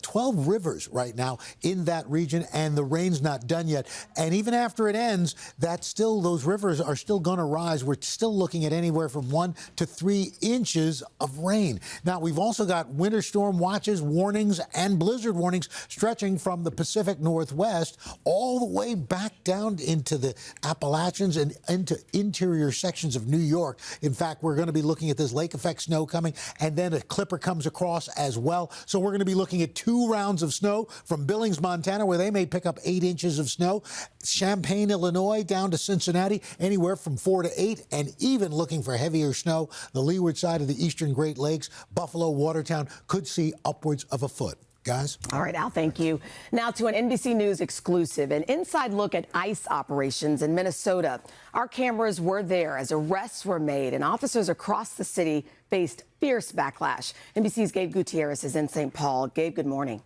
12 rivers right now in that region, and the rain's not done yet. And even after it ends, those rivers are still going to rise. We're still looking at anywhere from 1 to 3 inches of rain. Now, we've also got winter storm watches, warnings, and blizzard warnings stretching from the Pacific Northwest all the way back down into the Appalachians and into interior sections of New York. In fact, we're going to be looking at this lake effect snow coming, and then a clipper comes across as well. So we're going to be looking at 2 rounds of snow from Billings, Montana, where they may pick up 8 inches of snow. Champaign, Illinois, down to Cincinnati, anywhere from 4 to 8, and even looking for heavier snow. The leeward side of the eastern Great Lakes, Buffalo, Watertown, could see upwards of a foot. Guys? All right, Al, thank you. Now to an NBC News exclusive, an inside look at ICE operations in Minnesota. Our cameras were there as arrests were made and officers across the city faced fierce backlash. NBC's Gabe Gutierrez is in St. Paul. Gabe, good morning.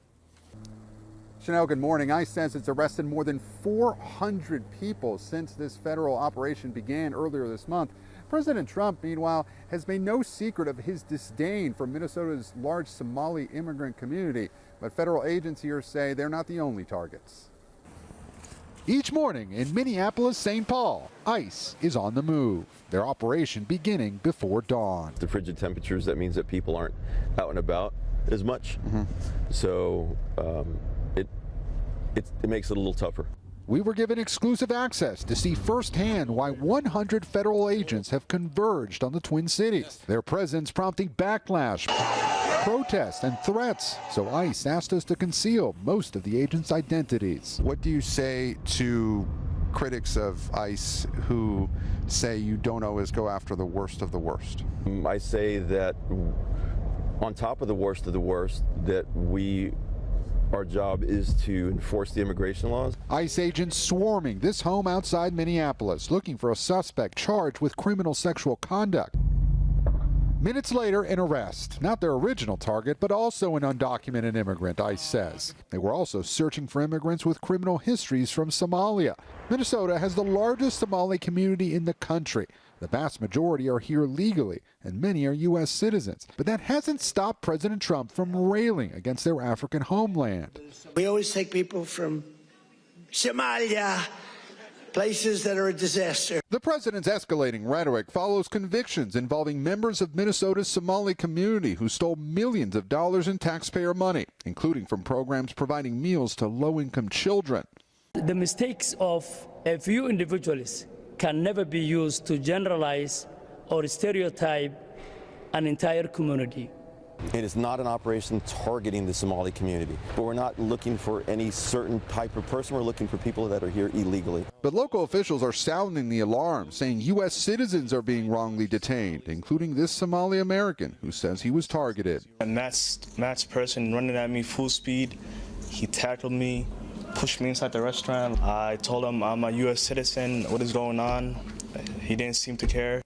Chanel, good morning. ICE says it's arrested more than 400 people since this federal operation began earlier this month. President Trump, meanwhile, has made no secret of his disdain for Minnesota's large Somali immigrant community. But federal agents here say they're not the only targets. Each morning in Minneapolis, St. Paul, ICE is on the move. Their operation beginning before dawn. The frigid temperatures, that means that people aren't out and about as much. So it makes it a little tougher. We were given exclusive access to see firsthand why 100 federal agents have converged on the Twin Cities. Their presence prompting backlash, protests, and threats. So ICE asked us to conceal most of the agents' identities. What do you say to critics of ICE who say you don't always go after the worst of the worst? I say that on top of the worst, that our job is to enforce the immigration laws. ICE agents swarming this home outside Minneapolis, looking for a suspect charged with criminal sexual conduct. Minutes later, an arrest. Not their original target, but also an undocumented immigrant, ICE says. They were also searching for immigrants with criminal histories from Somalia. Minnesota has the largest Somali community in the country. The vast majority are here legally, and many are U.S. citizens. But that hasn't stopped President Trump from railing against their African homeland. We always take people from Somalia, places that are a disaster. The president's escalating rhetoric follows convictions involving members of Minnesota's Somali community who stole millions of dollars in taxpayer money, including from programs providing meals to low-income children. The mistakes of a few individuals can never be used to generalize or stereotype an entire community. It is not an operation targeting the Somali community, but we're not looking for any certain type of person. We're looking for people that are here illegally. But local officials are sounding the alarm, saying U.S. citizens are being wrongly detained, including this Somali American who says he was targeted. A masked person running at me full speed. He tackled me, pushed me inside the restaurant. I told him I'm a U.S. citizen, what is going on. He didn't seem to care.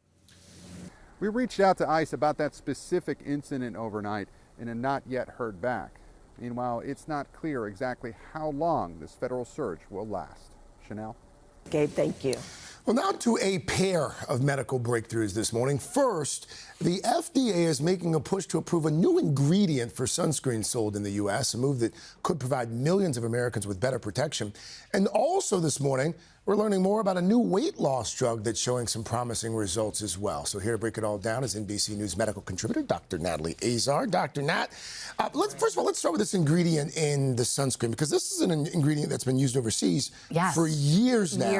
We reached out to ICE about that specific incident overnight and have not yet heard back. Meanwhile, it's not clear exactly how long this federal search will last. Chanel? Gabe, thank you. Well, now to a pair of medical breakthroughs this morning. First, the FDA is making a push to approve a new ingredient for sunscreen sold in the U.S., a move that could provide millions of Americans with better protection. And also this morning, we're learning more about a new weight loss drug that's showing some promising results as well. So here to break it all down is NBC News medical contributor Dr. Natalie Azar. Dr. Nat, first of all, let's start with this ingredient in the sunscreen, because this is an ingredient that's been used overseas for years now.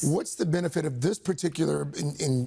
What's the benefit of this particular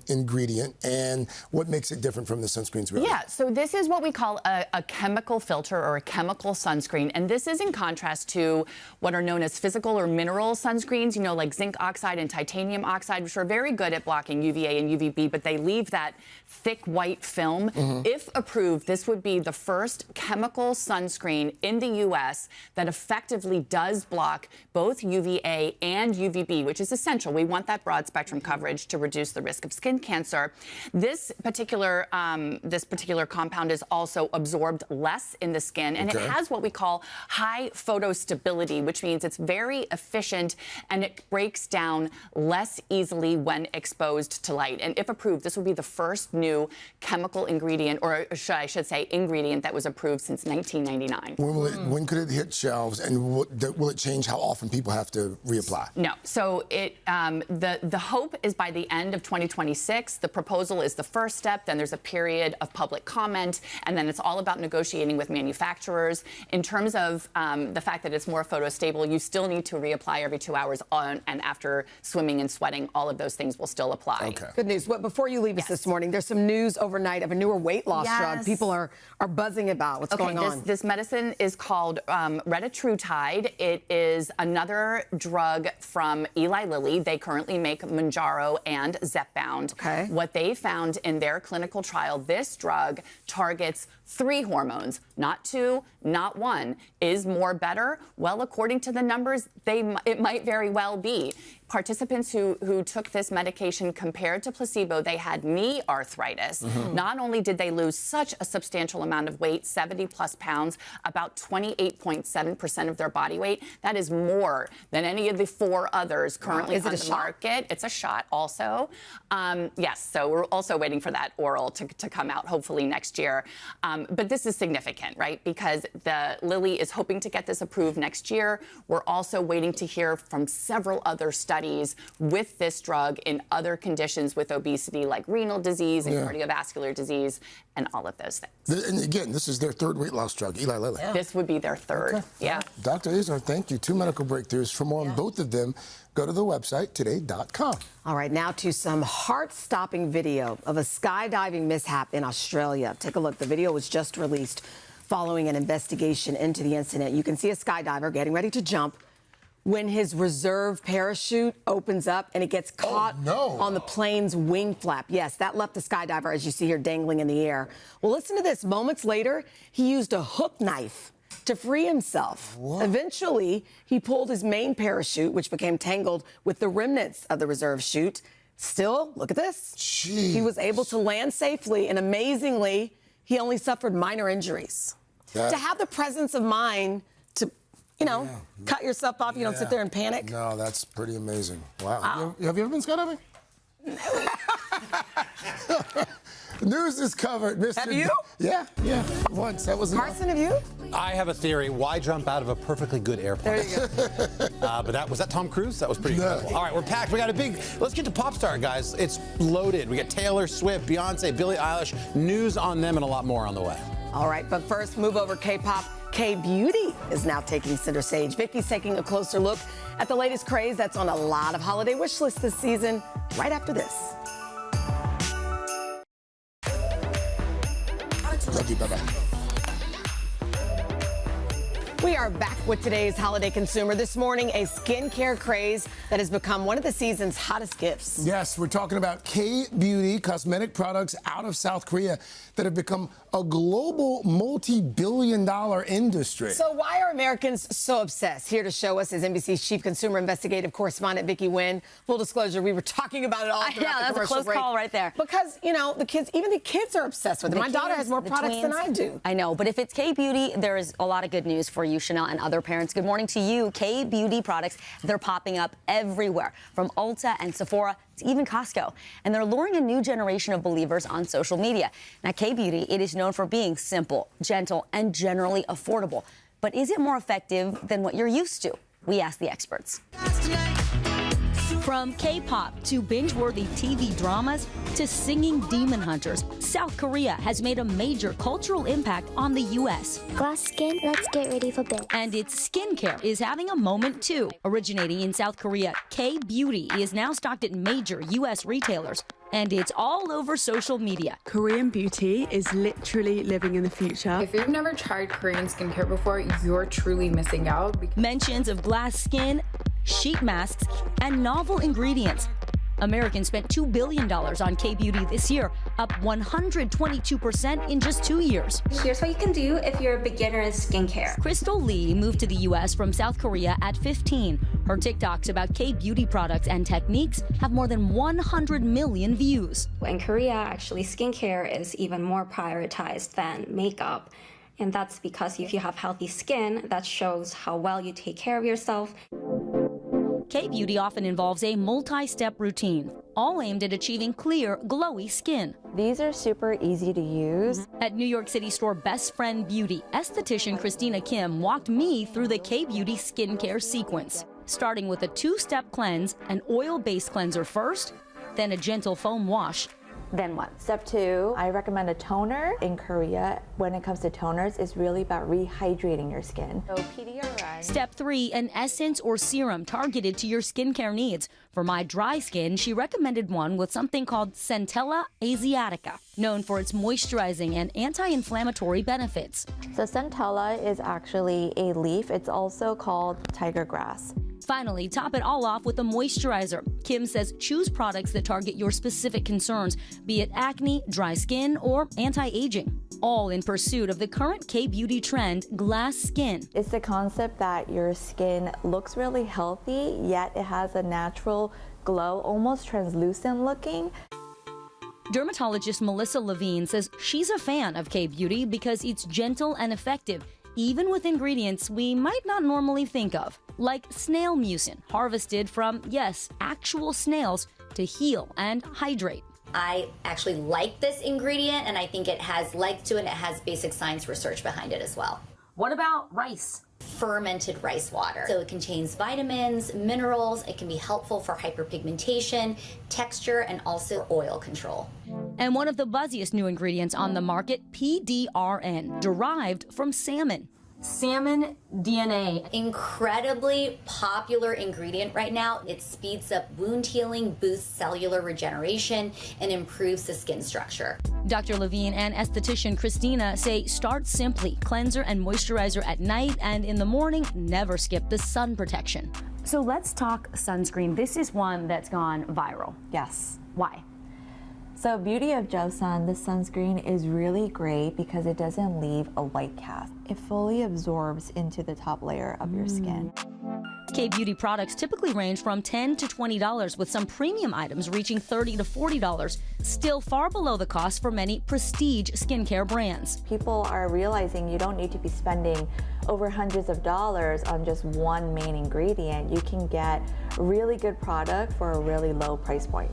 ingredient, and what makes it different from the sunscreens? Really? Yeah, so this is what we call a chemical filter or a chemical sunscreen, and this is in contrast to what are known as physical or mineral sunscreens, you know, like zinc oxide and titanium oxide, which are very good at blocking UVA and UVB, but they leave that thick white film. If approved, this would be the first chemical sunscreen in the U.S. that effectively does block both UVA and UVB, which is essential. We want that broad spectrum coverage to reduce the risk of skin cancer. This particular compound is also absorbed less in the skin, and it has what we call high photostability, which means it's very efficient and it breaks down less easily when exposed to light. And if approved, this will be the first new chemical ingredient, or I should say ingredient, that was approved since 1999. When could it hit shelves, and will it change how often people have to reapply? No. So the hope is by the end of 2026. The proposal is the first step. Then there's a period of public comment, and then it's all about negotiating with manufacturers. In terms of the fact that it's more photostable, you still need to reapply every 2 hours on and after swimming and sweating. All of those things will still apply. Okay. Good news. Well, before you leave us this morning, there's some news overnight of a newer weight loss drug people are buzzing about. What's going on? This medicine is called retatrutide. It is another drug from Eli Lilly. They currently make Mounjaro and Zepbound. What they found in their clinical trial, this drug targets 3 hormones, not 2, not 1. Is more better? Well, according to the numbers, it might very well be. Participants who took this medication compared to placebo, they had knee arthritis. Not only did they lose such a substantial amount of weight, 70+ pounds, about 28.7% of their body weight. That is more than any of the 4 others currently on the market. It's a shot also. Yes, so we're also waiting for that oral to come out, hopefully next year. But this is significant, right? Because Lilly is hoping to get this approved next year. We're also waiting to hear from several other studies with this drug in other conditions with obesity, like renal disease and cardiovascular disease and all of those things. And again, this is their 3rd weight loss drug, Eli Lilly. This would be their 3rd. Dr. Azar, thank you. 2 medical breakthroughs. For more on both of them, go to the website today.com. All right, now to some heart-stopping video of a skydiving mishap in Australia. Take a look. The video was just released following an investigation into the incident. You can see a skydiver getting ready to jump when his reserve parachute opens up and it gets caught on the plane's wing flap. Yes, that left the skydiver, as you see here, dangling in the air. Well, listen to this. Moments later, he used a hook knife to free himself. Eventually, he pulled his main parachute, which became tangled with the remnants of the reserve chute. Still, look at this. He was able to land safely, and amazingly, he only suffered minor injuries. To have the presence of mind to, cut yourself off, you don't sit there and panic. No, that's pretty amazing. Wow. Have you ever been skydiving? News is covered. Mr. Have you? Yeah. Once. That was Carson, have you? I have a theory. Why jump out of a perfectly good airplane? There you go. But was that Tom Cruise? That was pretty incredible. All right, we're packed. We got let's get to pop star, guys. It's loaded. We got Taylor Swift, Beyonce, Billie Eilish, news on them, and a lot more on the way. All right, but first, move over K-pop. K-beauty is now taking center stage. Vicky's taking a closer look at the latest craze that's on a lot of holiday wish lists this season, right after this. Love you, bye-bye. We are back with today's holiday consumer. This morning, a skincare craze that has become one of the season's hottest gifts. Yes, we're talking about K-beauty, cosmetic products out of South Korea that have become a global multi-billion-dollar industry. So why are Americans so obsessed? Here to show us is NBC's chief consumer investigative correspondent, Vicki Nguyen. Full disclosure, we were talking about it all throughout the that was a commercial close break. call right there. Because, you know, even the kids are obsessed with it. My daughter has more products than I do. I know, but if it's K-Beauty, there is a lot of good news for you, Chanel, and other parents. Good morning to you. K-Beauty products, they're popping up everywhere, from Ulta and Sephora to even Costco. And they're luring a new generation of believers on social media. Now, K-Beauty, it is known for being simple, gentle, and generally affordable. But is it more effective than what you're used to? We asked the experts. From K-pop to binge-worthy TV dramas to singing demon hunters, South Korea has made a major cultural impact on the U.S. Glass skin, let's get ready for bed. And its skincare is having a moment, too. Originating in South Korea, K-Beauty is now stocked at major U.S. retailers. And it's all over social media. Korean beauty is literally living in the future. If you've never tried Korean skincare before, you're truly missing out. Mentions of glass skin, sheet masks, and novel ingredients. Americans spent $2 billion on K-Beauty this year, up 122% in just 2 years. Here's what you can do if you're a beginner in skincare. Crystal Lee moved to the U.S. from South Korea at 15. Her TikToks about K-Beauty products and techniques have more than 100 million views. In Korea, actually, skincare is even more prioritized than makeup. And that's because if you have healthy skin, that shows how well you take care of yourself. K-Beauty often involves a multi-step routine, all aimed at achieving clear, glowy skin. These are super easy to use. At New York City store Best Friend Beauty, esthetician Christina Kim walked me through the K-Beauty skincare sequence, starting with a 2-step cleanse, an oil-based cleanser first, then a gentle foam wash. Then what? Step 2, I recommend a toner. In Korea, when it comes to toners, it's really about rehydrating your skin. So PDRN. Step 3, an essence or serum targeted to your skincare needs. For my dry skin, she recommended one with something called Centella Asiatica, known for its moisturizing and anti-inflammatory benefits. So Centella is actually a leaf. It's also called tiger grass. Finally, top it all off with a moisturizer. Kim says choose products that target your specific concerns, be it acne, dry skin, or anti-aging. All in pursuit of the current K-Beauty trend, glass skin. It's the concept that your skin looks really healthy, yet it has a natural glow, almost translucent looking. Dermatologist Melissa Levine says she's a fan of K-Beauty because it's gentle and effective, even with ingredients we might not normally think of, like snail mucin, harvested from, yes, actual snails to heal and hydrate. I actually like this ingredient, and I think it has legs to it, and it has basic science research behind it as well. What about rice? Fermented rice water. So it contains vitamins, minerals, it can be helpful for hyperpigmentation, texture, and also oil control. And one of the buzziest new ingredients on the market, PDRN, derived from salmon. Salmon DNA. Incredibly popular ingredient right now. It speeds up wound healing, boosts cellular regeneration, and improves the skin structure. Dr. Levine and esthetician Christina say start simply, cleanser and moisturizer at night, and in the morning, never skip the sun protection. So let's talk sunscreen. This is one that's gone viral. Yes. Why? So beauty of Joseon, this sunscreen is really great because it doesn't leave a white cast. It fully absorbs into the top layer of your skin. K-Beauty products typically range from $10 to $20, with some premium items reaching $30 to $40, still far below the cost for many prestige skincare brands. People are realizing you don't need to be spending over hundreds of dollars on just one main ingredient. You can get really good product for a really low price point.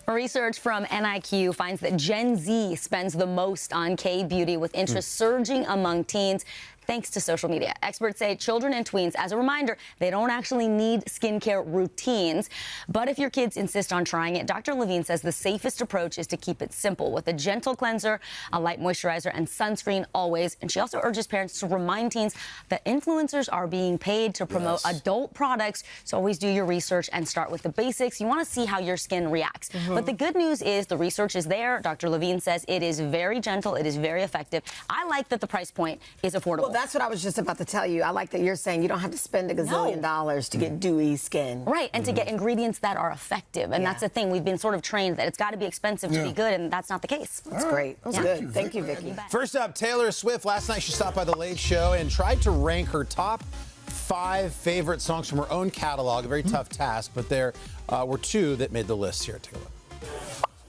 Research from NIQ finds that Gen Z spends the most on K-Beauty, with interest surging among teens thanks to social media. Experts say children and tweens, as a reminder, they don't actually need skincare routines. But if your kids insist on trying it, Dr. Levine says the safest approach is to keep it simple with a gentle cleanser, a light moisturizer, and sunscreen always. And she also urges parents to remind teens that influencers are being paid to promote adult products. So always do your research and start with the basics. You want to see how your skin reacts. But the good news is the research is there. Dr. Levine says it is very gentle. It is very effective. I like that the price point is affordable. Well, that's what I was just about to tell you. I like that you're saying you don't have to spend $1 gazillion to get dewy skin. Right, and to get ingredients that are effective. And that's the thing. We've been sort of trained that it's got to be expensive to be good, and that's not the case. That's great. That's good. Thank you, Vicki. First up, Taylor Swift. Last night she stopped by The Late Show and tried to rank her top 5 favorite songs from her own catalog. A very tough task, but there were 2 that made the list. Here, take a look.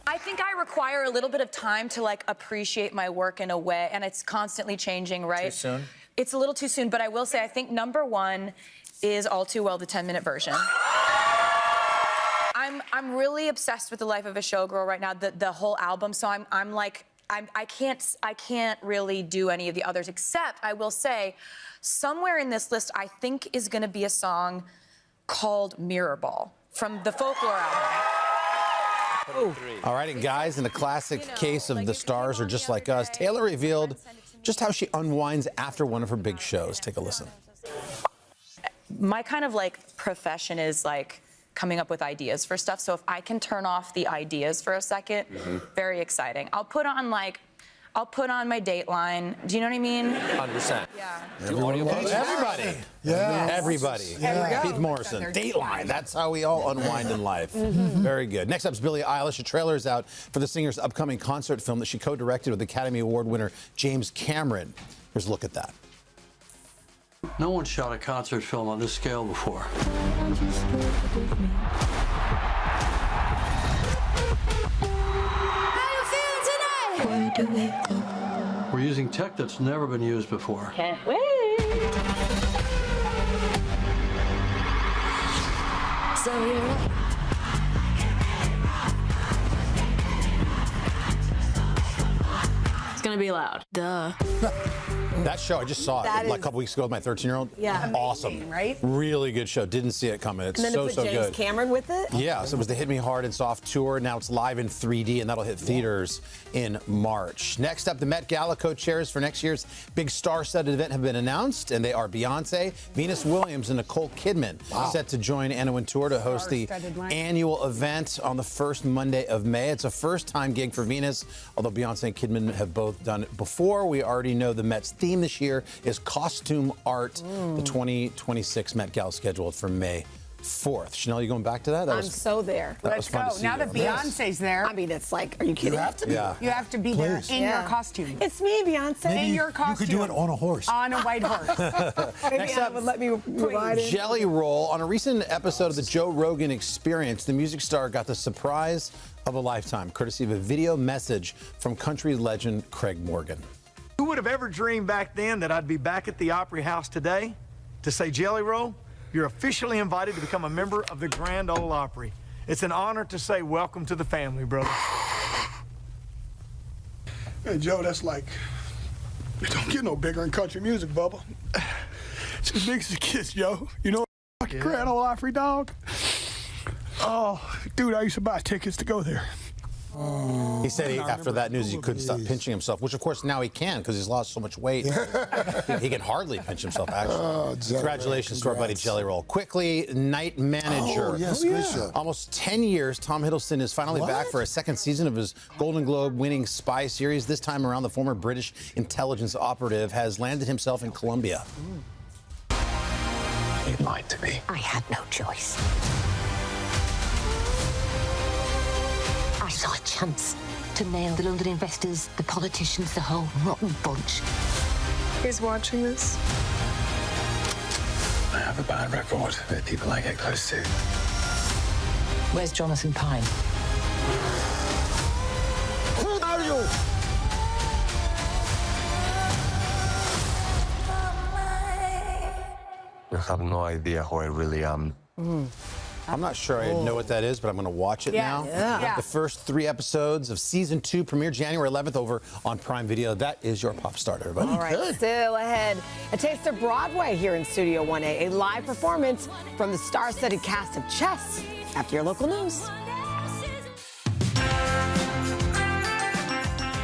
I think I require a little bit of time to like appreciate my work in a way, and it's constantly changing, right? Too soon? It's a little too soon, but I will say I think number 1 is All Too Well, the 10-minute version. I'm really obsessed with The Life of a Showgirl right now, the whole album. So I can't really do any of the others, except I will say somewhere in this list I think is going to be a song called Mirror Ball from the Folklore album. All right, and guys, in a classic case of the stars are just like us, Taylor revealed just how she unwinds after one of her big shows. Take a listen. My kind of like profession is like coming up with ideas for stuff. So if I can turn off the ideas for a second, very exciting. I'll put on my Dateline. Do you know what I mean? 100%. Yeah. Everybody. Yeah. Everybody. Yeah. Keith Morrison. Dateline. That's how we all unwind in life. Very good. Next up is Billie Eilish. A trailer is out for the singer's upcoming concert film that she co-directed with Academy Award winner James Cameron. Here's a look at that. No one shot a concert film on this scale before. We're using tech that's never been used before. Can't wait. So you're right. It's gonna be loud. Duh. That show, I just saw it like a couple weeks ago with my 13-year-old. Yeah. Awesome. Amazing, right? Really good show. Didn't see it coming. It's And then so to put James good. Cameron with it? Yeah, so it was the Hit Me Hard and Soft tour. Now it's live in 3D, and that'll hit theaters in March. Next up, the Met Gala co-chairs for next year's big star-studded event have been announced, and they are Beyonce, Venus Williams, and Nicole Kidman. Set to join Anna Wintour to host the annual event on the first Monday of May. It's a first-time gig for Venus, although Beyonce and Kidman have both done it before. We already know the Met's theme this year is costume art. The 2026 Met Gala scheduled for May 4th. Chanel, you going back to that? I'm so there. Let's go. Now that Beyonce's there. I mean, it's like, are you kidding? You have to be. Yeah. You have to be there in your costume. It's me, Beyonce. Maybe in your costume. You could do it on a horse. On a white horse. Maybe Next Anna up, would let me ride it. Jelly Roll. On a recent episode of the Joe Rogan Experience, the music star got the surprise of a lifetime, courtesy of a video message from country legend Craig Morgan. Who would have ever dreamed back then that I'd be back at the Opry House today to say, Jelly Roll, you're officially invited to become a member of the Grand Ole Opry. It's an honor to say welcome to the family, brother. Hey, Joe, that's like, it don't get no bigger in country music, Bubba. It's as big as it gets, Joe. You know, fucking Grand Ole Opry, dog. Oh, dude, I used to buy tickets to go there. He said after that news he couldn't stop pinching himself, which of course now he can because he's lost so much weight. He can hardly pinch himself, actually. Congratulations to our buddy Jelly Roll. Quickly, Night Manager. Oh, yes, good show. Almost 10 years, Tom Hiddleston is finally back for a second season of his Golden Globe-winning spy series. This time around, the former British intelligence operative has landed himself in Colombia. You lied to me. I had no choice. I saw a chance to nail the London investors, the politicians, the whole rotten bunch. Who's watching this? I have a bad record with people I get close to. Where's Jonathan Pine? Who are you? You have no idea who I really am. I'm not sure I know what that is, but I'm going to watch it now. Yeah. The first 3 episodes of season 2 premiere January 11th over on Prime Video. That is your pop star, everybody. All right, still ahead. A taste of Broadway here in Studio 1A. A live performance from the star-studded cast of Chess after your local news.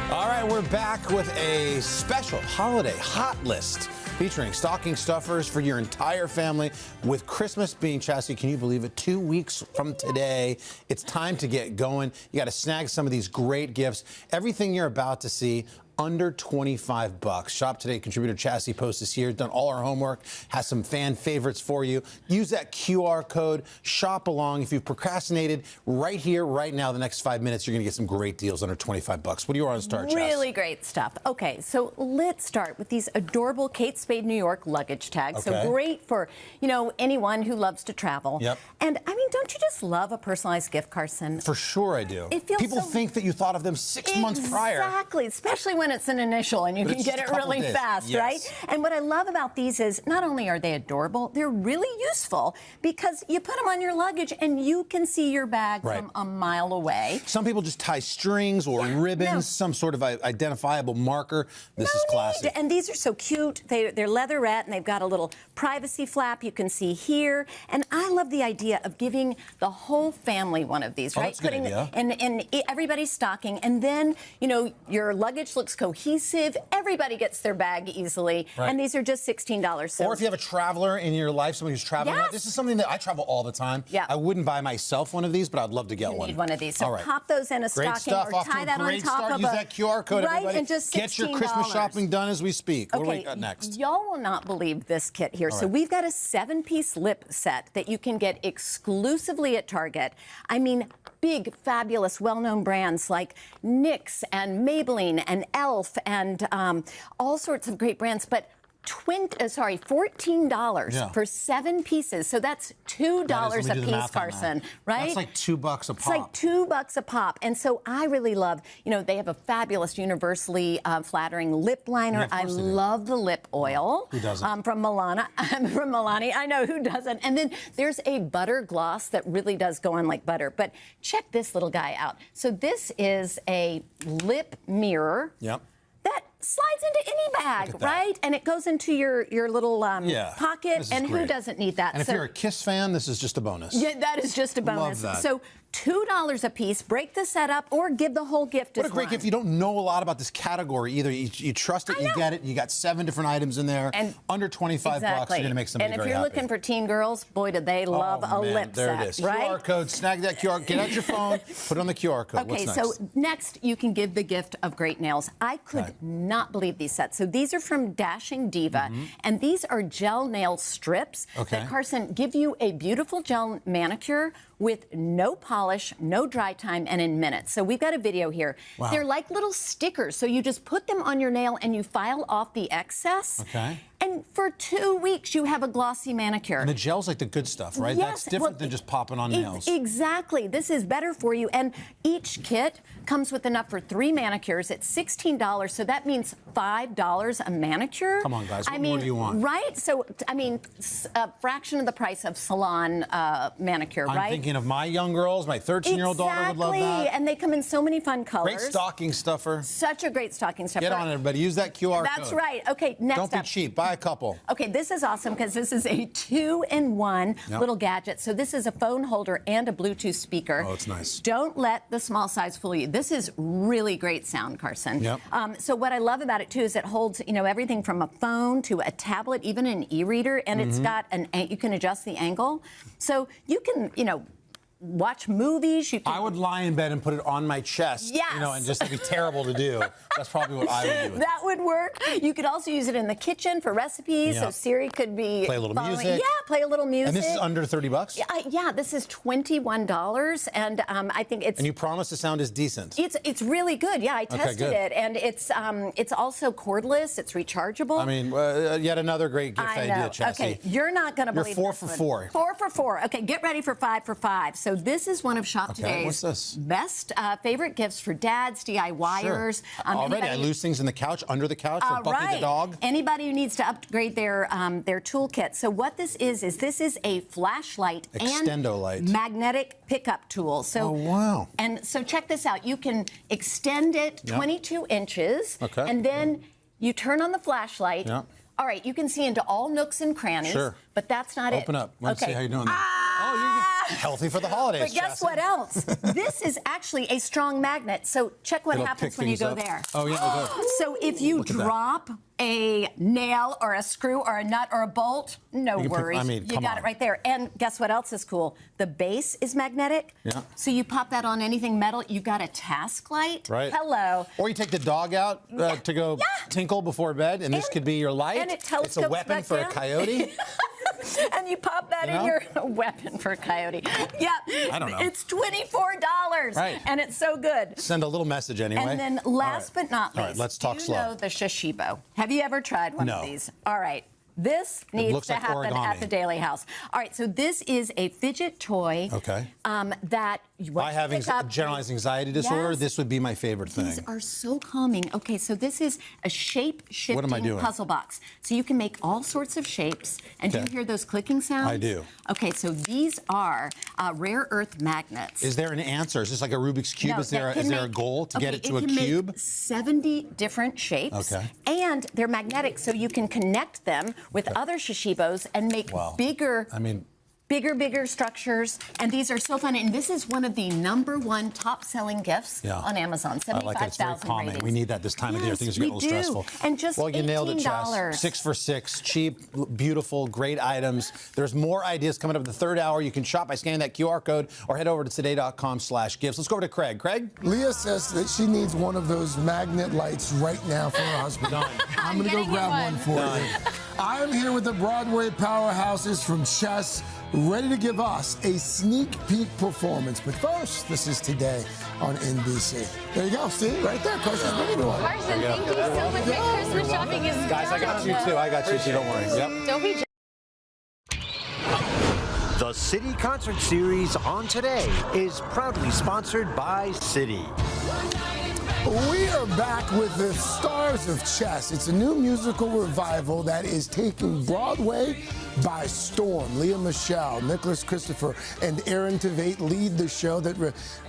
All right, we're back with a special holiday hot list featuring stocking stuffers for your entire family. With Christmas being, Chastity, can you believe it, 2 weeks from today, it's time to get going. You got to snag some of these great gifts. Everything you're about to see under 25 bucks. Shop today. Contributor Chassie Post is here. Done all our homework. Has some fan favorites for you. Use that QR code. Shop along. If you've procrastinated, right here, right now, the next 5 minutes, you're going to get some great deals under 25 bucks. What do you want to start, Chas? Really great stuff. Okay, so let's start with these adorable Kate Spade New York luggage tags. Okay. So great for, you know, anyone who loves to travel. Yep. And I mean, don't you just love a personalized gift, Carson? For sure I do. It feels People so- think that you thought of them 6 months prior. Exactly, especially when it's an initial and you But can it's get just it a couple really days. fast, Yes. right? And what I love about these is not only are they adorable, they're really useful because you put them on your luggage and you can see your bag Right. from a mile away. Some people just tie strings or ribbons, some sort of identifiable marker. This is classic. And these are so cute. They're leatherette and they've got a little privacy flap you can see here. And I love the idea of giving the whole family one of these, Oh, right? that's a good idea. in everybody's stocking. And then, you know, your luggage looks cohesive. Everybody gets their bag easily. Right. And these are just $16. So Or if you have a traveler in your life, somebody who's traveling, Yes. this is something that I travel all the time. Yeah. I wouldn't buy myself one of these, but I'd love to get you one. need one of these. So all right. pop those in a Great stocking stuff. or Off to tie a that on great top start. of Use a that QR code, right, everybody. and just Get your Christmas $16. shopping done as we speak. What do Okay, we got next? y'all will not believe this kit here. All So right. we've got a 7-piece lip set that you can get exclusively at Target. I mean, big, fabulous, well-known brands like NYX and Maybelline and e.l.f. and all sorts of great brands, but $14 Yeah. for 7 pieces. So that's $2 That is, a let me do the piece, math on that. Carson, right? That's like $2 a pop. It's like $2 a pop. And so I really love, you know, they have a fabulous universally flattering lip liner. Yeah, of I course they do. love the lip oil. Who doesn't? From Milani. I know who doesn't. And then there's a butter gloss that really does go on like butter. But check this little guy out. So this is a lip mirror. Yep. That slides into any bag, Look at that. right? And it goes into your little Yeah, pocket. this is And who great. doesn't need that? And if So- you're a Kiss fan, this is just a bonus. yeah, that is just a bonus. Love that. So $2 a piece. Break the set up or give the whole gift What as a great one. gift. You don't know a lot about this category either. You trust it, you get it. You got 7 different items in there. And under 25 bucks, you're going to make somebody And if very you're happy. looking for teen girls, boy, do they love Oh, a man, lip there set, it is. right? QR code. Snag that QR. Get out your phone. Put it on the QR code. Okay, What's so next? next you can give the gift of great nails. I could not believe these sets. So these are from Dashing Diva, and these are gel nail strips Okay. that, Carson, give you a beautiful gel manicure with no polish, no dry time, and in minutes. So we've got a video here. Wow. They're like little stickers. So you just put them on your nail and you file off the excess. Okay. And for 2 weeks, you have a glossy manicure. And the gel's like the good stuff, right? Yes, That's different well, than just popping on nails. Exactly. This is better for you. And each kit comes with enough for 3 manicures. It's $16, so that means $5 a manicure. Come on, guys. What I more mean, do you want? Right? So, I mean, a fraction of the price of salon manicure, I'm right? thinking of my young girls. My 13-year-old daughter would love Exactly. that. And they come in so many fun colors. Great stocking stuffer. Such a great stocking stuffer. Get on it, everybody. Use that QR code. That's right. Okay, next Don't be up. cheap. Buy a couple. Okay, this is awesome because this is a 2-in-1 Yep. little gadget. So this is a phone holder and a Bluetooth speaker. Oh, it's nice. Don't let the small size fool you. This is really great sound, Carson. Yep. So what I love about it too is it holds, you know, everything from a phone to a tablet, even an e-reader, and it's got you can adjust the angle, so you can, you know, watch movies. You can, I would lie in bed and put it on my chest. Yes. You know, and just it'd be terrible to do. That's probably what I would do. with it. That would work. You could also use it in the kitchen for recipes. So Yeah. Siri could be Play a little following- music. Yeah, play a little music. And this is under 30 bucks? Yeah, this is $21, and I think it's. And you promise the sound is decent. It's really good. Yeah, I tested good. it, and it's also cordless. It's rechargeable. I mean, yet another great gift I idea, know. Chassie. Okay, you're not going to You're believe 4 this for one. 4. 4 for 4. Okay, get ready for 5 for 5. So this is one of Shop Okay, Today's what's this? best favorite gifts for dads, DIYers. Already, I lose things in the couch, under the couch, for Bucky right. the dog. Anybody who needs to upgrade their toolkit. So what this is this is a flashlight Extendo light. and magnetic pickup tool. So Oh, wow. And so check this out. You can extend it Yep. 22 inches, Okay. and then you turn on the flashlight. Yep. All right, you can see into all nooks and crannies. Sure. But that's not it. Open up. Let's okay. see how you're doing that. Oh, Healthy for the holidays. But guess what else? This is actually a strong magnet. So check what happens when you go there. Oh, yeah. So if you drop a nail or a screw or a nut or a bolt, no worries. You got it right there. And guess what else is cool? The base is magnetic. Yeah. So you pop that on anything metal. You got a task light. Right. Hello. Or you take the dog out to go tinkle before bed, and this could be your light. And it telescopes it's a weapon for a coyote. And you pop that in your weapon for a coyote. Yeah. I don't know. It's $24. Right. And it's so good. Send a little message anyway. And then last but not least, all right, let's talk do you slow. know the Shishibo? Have you ever tried one of these? All right. This needs to happen at the Daily House. All right, so this is a fidget toy that I have generalized anxiety disorder. Yes. This would be my favorite thing. These are so calming. Okay, so this is a shape-shifting puzzle box. So you can make all sorts of shapes. And do you hear those clicking sounds? I do. Okay, so these are rare earth magnets. Is there an answer? Is this like a Rubik's Cube? No, is there a goal to get it to a cube? Make 70 different shapes. Okay. And they're magnetic, so you can connect them with other Shishibos and make bigger structures. And these are so fun. And this is one of the #1 top-selling gifts on Amazon. 75,000 I like it. It's very calming. ratings. We need that this time of year. Things are getting a little stressful. And just you nailed it, $18. Chess. 6 for 6. Cheap, beautiful, great items. There's more ideas coming up in the third hour. You can shop by scanning that QR code or head over to today.com/gifts. Let's go over to Craig. Craig? Leah says that she needs one of those magnet lights right now for her husband. I'm going to go grab one for you. I am here with the Broadway powerhouses from Chess, ready to give us a sneak peek performance. But first, this is Today on NBC. There you go, see? Right there. Carson's bringing one. Carson, thank you so much. My Christmas shopping is done. Guys, I got you too. I got you too. Don't worry. Yep. Don't be The City Concert Series on Today is proudly sponsored by City. We are back with the Stars of Chess. It's a new musical revival that is taking Broadway by storm. Leah Michelle, Nicholas Christopher, and Aaron Tveit lead the show that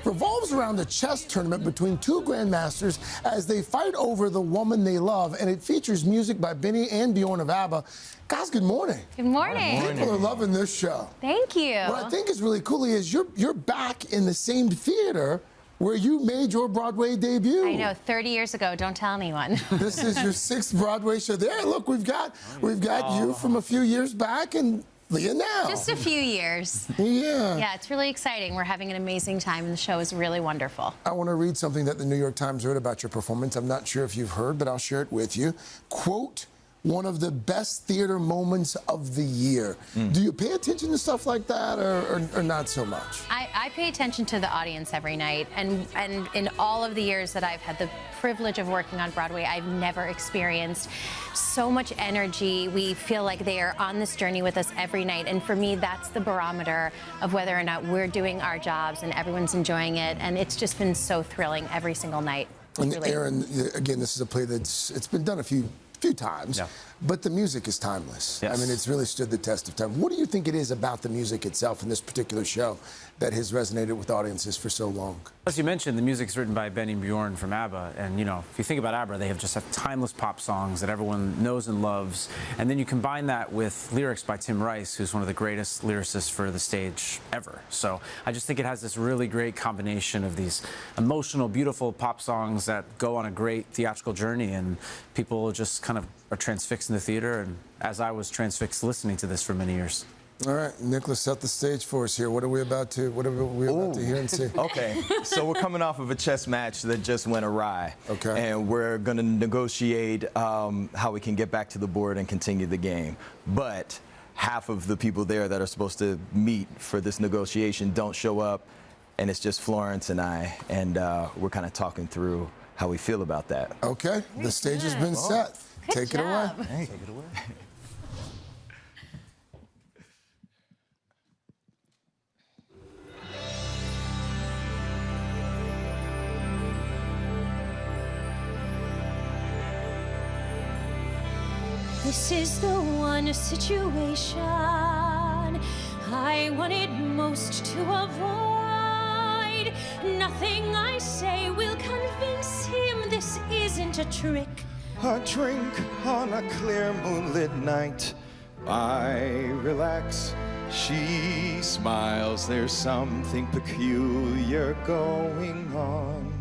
revolves around a chess tournament between two grandmasters as they fight over the woman they love. And it features music by Benny and Bjorn of ABBA. Guys, good morning. Good morning. People are loving this show. Thank you. What I think is really cool is you're back in the same theater where you made your Broadway debut. I know, 30 years ago. Don't tell anyone. This is your 6th Broadway show. There, look, we've got you from a few years back and Leah now. Just a few years. Yeah. Yeah, it's really exciting. We're having an amazing time, and the show is really wonderful. I want to read something that the New York Times wrote about your performance. I'm not sure if you've heard, but I'll share it with you. Quote, one of the best theater moments of the year. Do you pay attention to stuff like that or not so much? I pay attention to the audience every night, and in all of the years that I've had the privilege of working on Broadway, I've never experienced so much energy. We feel like they are on this journey with us every night, and for me, that's the barometer of whether or not we're doing our jobs and everyone's enjoying it, and it's just been so thrilling every single night. And Aaron, again, this is a play it's been done a few times, but the music is timeless. Yes. I mean, it's really stood the test of time. What do you think it is about the music itself in this particular show that has resonated with audiences for so long? As you mentioned, the music's written by Benny Bjorn from ABBA, and you know, if you think about ABBA, they have timeless pop songs that everyone knows and loves, and then you combine that with lyrics by Tim Rice, who's one of the greatest lyricists for the stage ever. So I just think it has this really great combination of these emotional, beautiful pop songs that go on a great theatrical journey, and people just kind of are transfixed in the theater, and as I was transfixed listening to this for many years. All right, Nicholas, set the stage for us here. What are we about to hear and see? Okay, so we're coming off of a chess match that just went awry. Okay. And we're going to negotiate how we can get back to the board and continue the game. But half of the people there that are supposed to meet for this negotiation don't show up, and it's just Florence and I, and we're kind of talking through how we feel about that. Okay, the stage has been set. Take it away. Hey. Take it away. This is the one situation I wanted most to avoid. Nothing I say will convince him this isn't a trick. A drink on a clear moonlit night. I relax She smiles, there's something peculiar going on.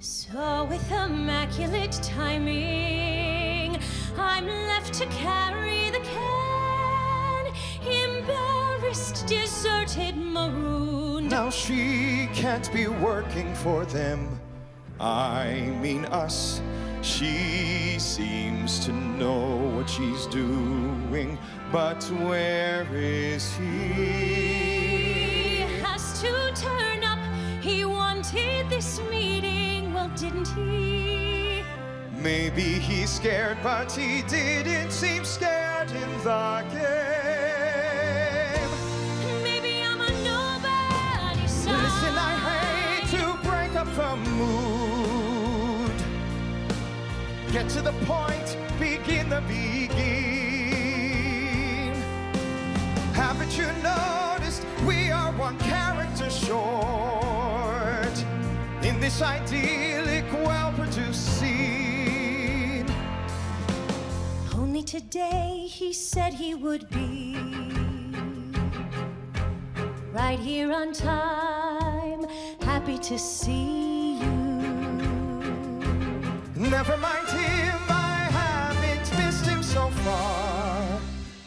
So with immaculate timing, I'm left to carry the can, embarrassed, deserted, marooned. Now she can't be working for them, I mean us. She seems to know what she's doing, but where is He has to turn up. He wanted this meeting, well, didn't he? Maybe he's scared, but he didn't seem scared in the game. Maybe I'm a nobody son. Listen, I hate to break up the mood. Get to the point, begin the begin. Haven't you noticed we are one character short in this idyllic, well-produced scene? Only today he said he would be right here on time, happy to see you. Never mind him, I haven't missed him so far.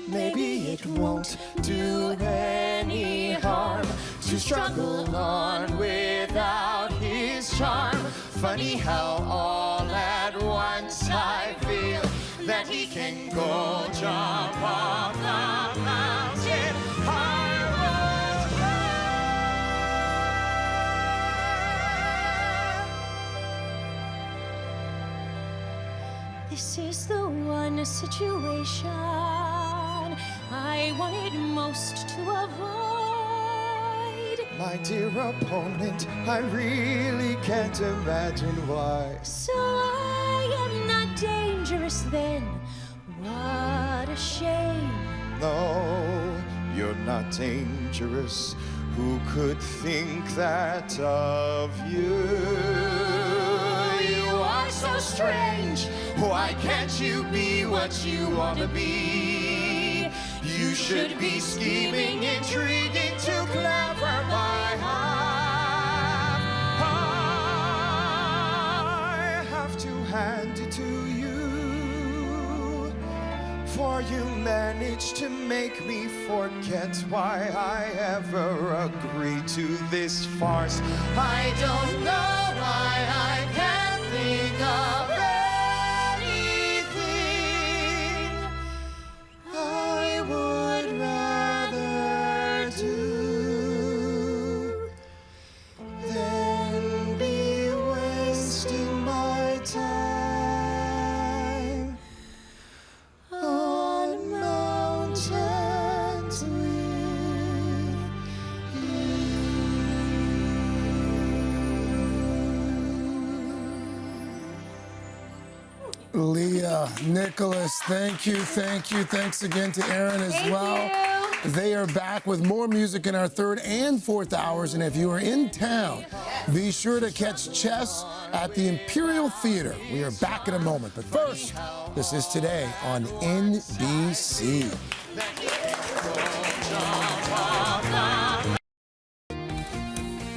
Maybe it won't do any harm to struggle on without his charm. Funny how all at once I feel that he can go jump off the mountain. This is the one situation I wanted most to avoid. My dear opponent, I really can't imagine why. So I am not dangerous then. What a shame. No, you're not dangerous. Who could think that of you? You are so strange. Why can't you be what you want to be? You should be scheming, intriguing, too clever by half. I have to hand it to you, for you managed to make me forget why I ever agreed to this farce. I don't know why I can't think of anything I would rather do than be wasting my time on mountains with Leah, Nicholas, thank you. Thanks again to Aaron as well. They are back with more music in our third and fourth hours. And if you are in town, be sure to catch Chess at the Imperial Theater. We are back in a moment. But first, this is Today on NBC.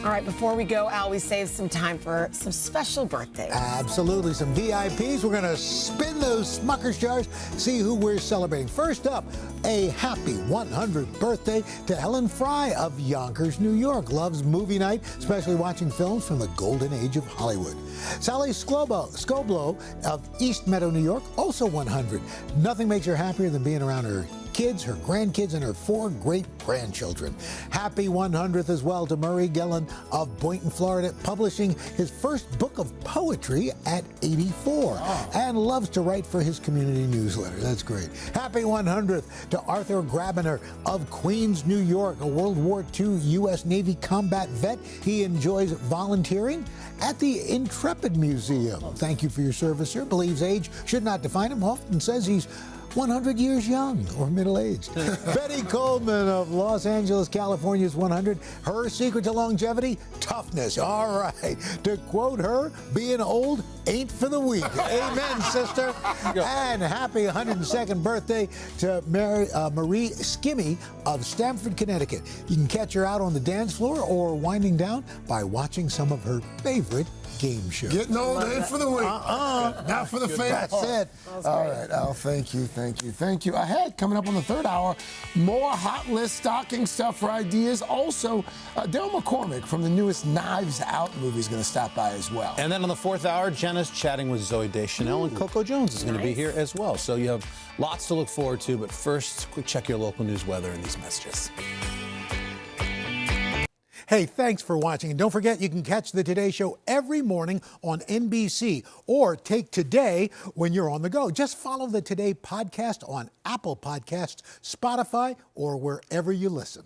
All right, before we go, Al, we saved some time for some special birthdays. Absolutely, some VIPs. We're going to spin those Smucker's jars, see who we're celebrating. First up, a happy 100th birthday to Helen Fry of Yonkers, New York. Loves movie night, especially watching films from the golden age of Hollywood. Sally Scoblo of East Meadow, New York, also 100. Nothing makes her happier than being around her kids, her grandkids, and her 4 great-grandchildren. Happy 100th as well to Murray Gillen of Boynton, Florida, publishing his first book of poetry at 84, and loves to write for his community newsletter. That's great. Happy 100th to Arthur Grabiner of Queens, New York, a World War II U.S. Navy combat vet. He enjoys volunteering at the Intrepid Museum. Thank you for your service, sir. Believes age should not define him. Often says he's 100 years young or middle-aged. Betty Coleman of Los Angeles, California's 100. Her secret to longevity? Toughness. All right. To quote her, being old ain't for the weak. Amen, sister. And happy 102nd birthday to Marie Skimmy of Stamford, Connecticut. You can catch her out on the dance floor or winding down by watching some of her favorite game shows. Getting old ain't for the weak. Not for the faint. That's it. All right, Al, thank you. Ahead, coming up on the third hour, more hot list stocking stuffer ideas. Also, Daryl McCormick from the newest Knives Out movie is going to stop by as well. And then on the fourth hour, Jenna's chatting with Zooey Deschanel, and Coco Jones is going to be here as well. So you have lots to look forward to, but first, quick check your local news weather and these messages. Hey, thanks for watching. And don't forget, you can catch the Today Show every morning on NBC or take Today when you're on the go. Just follow the Today podcast on Apple Podcasts, Spotify, or wherever you listen.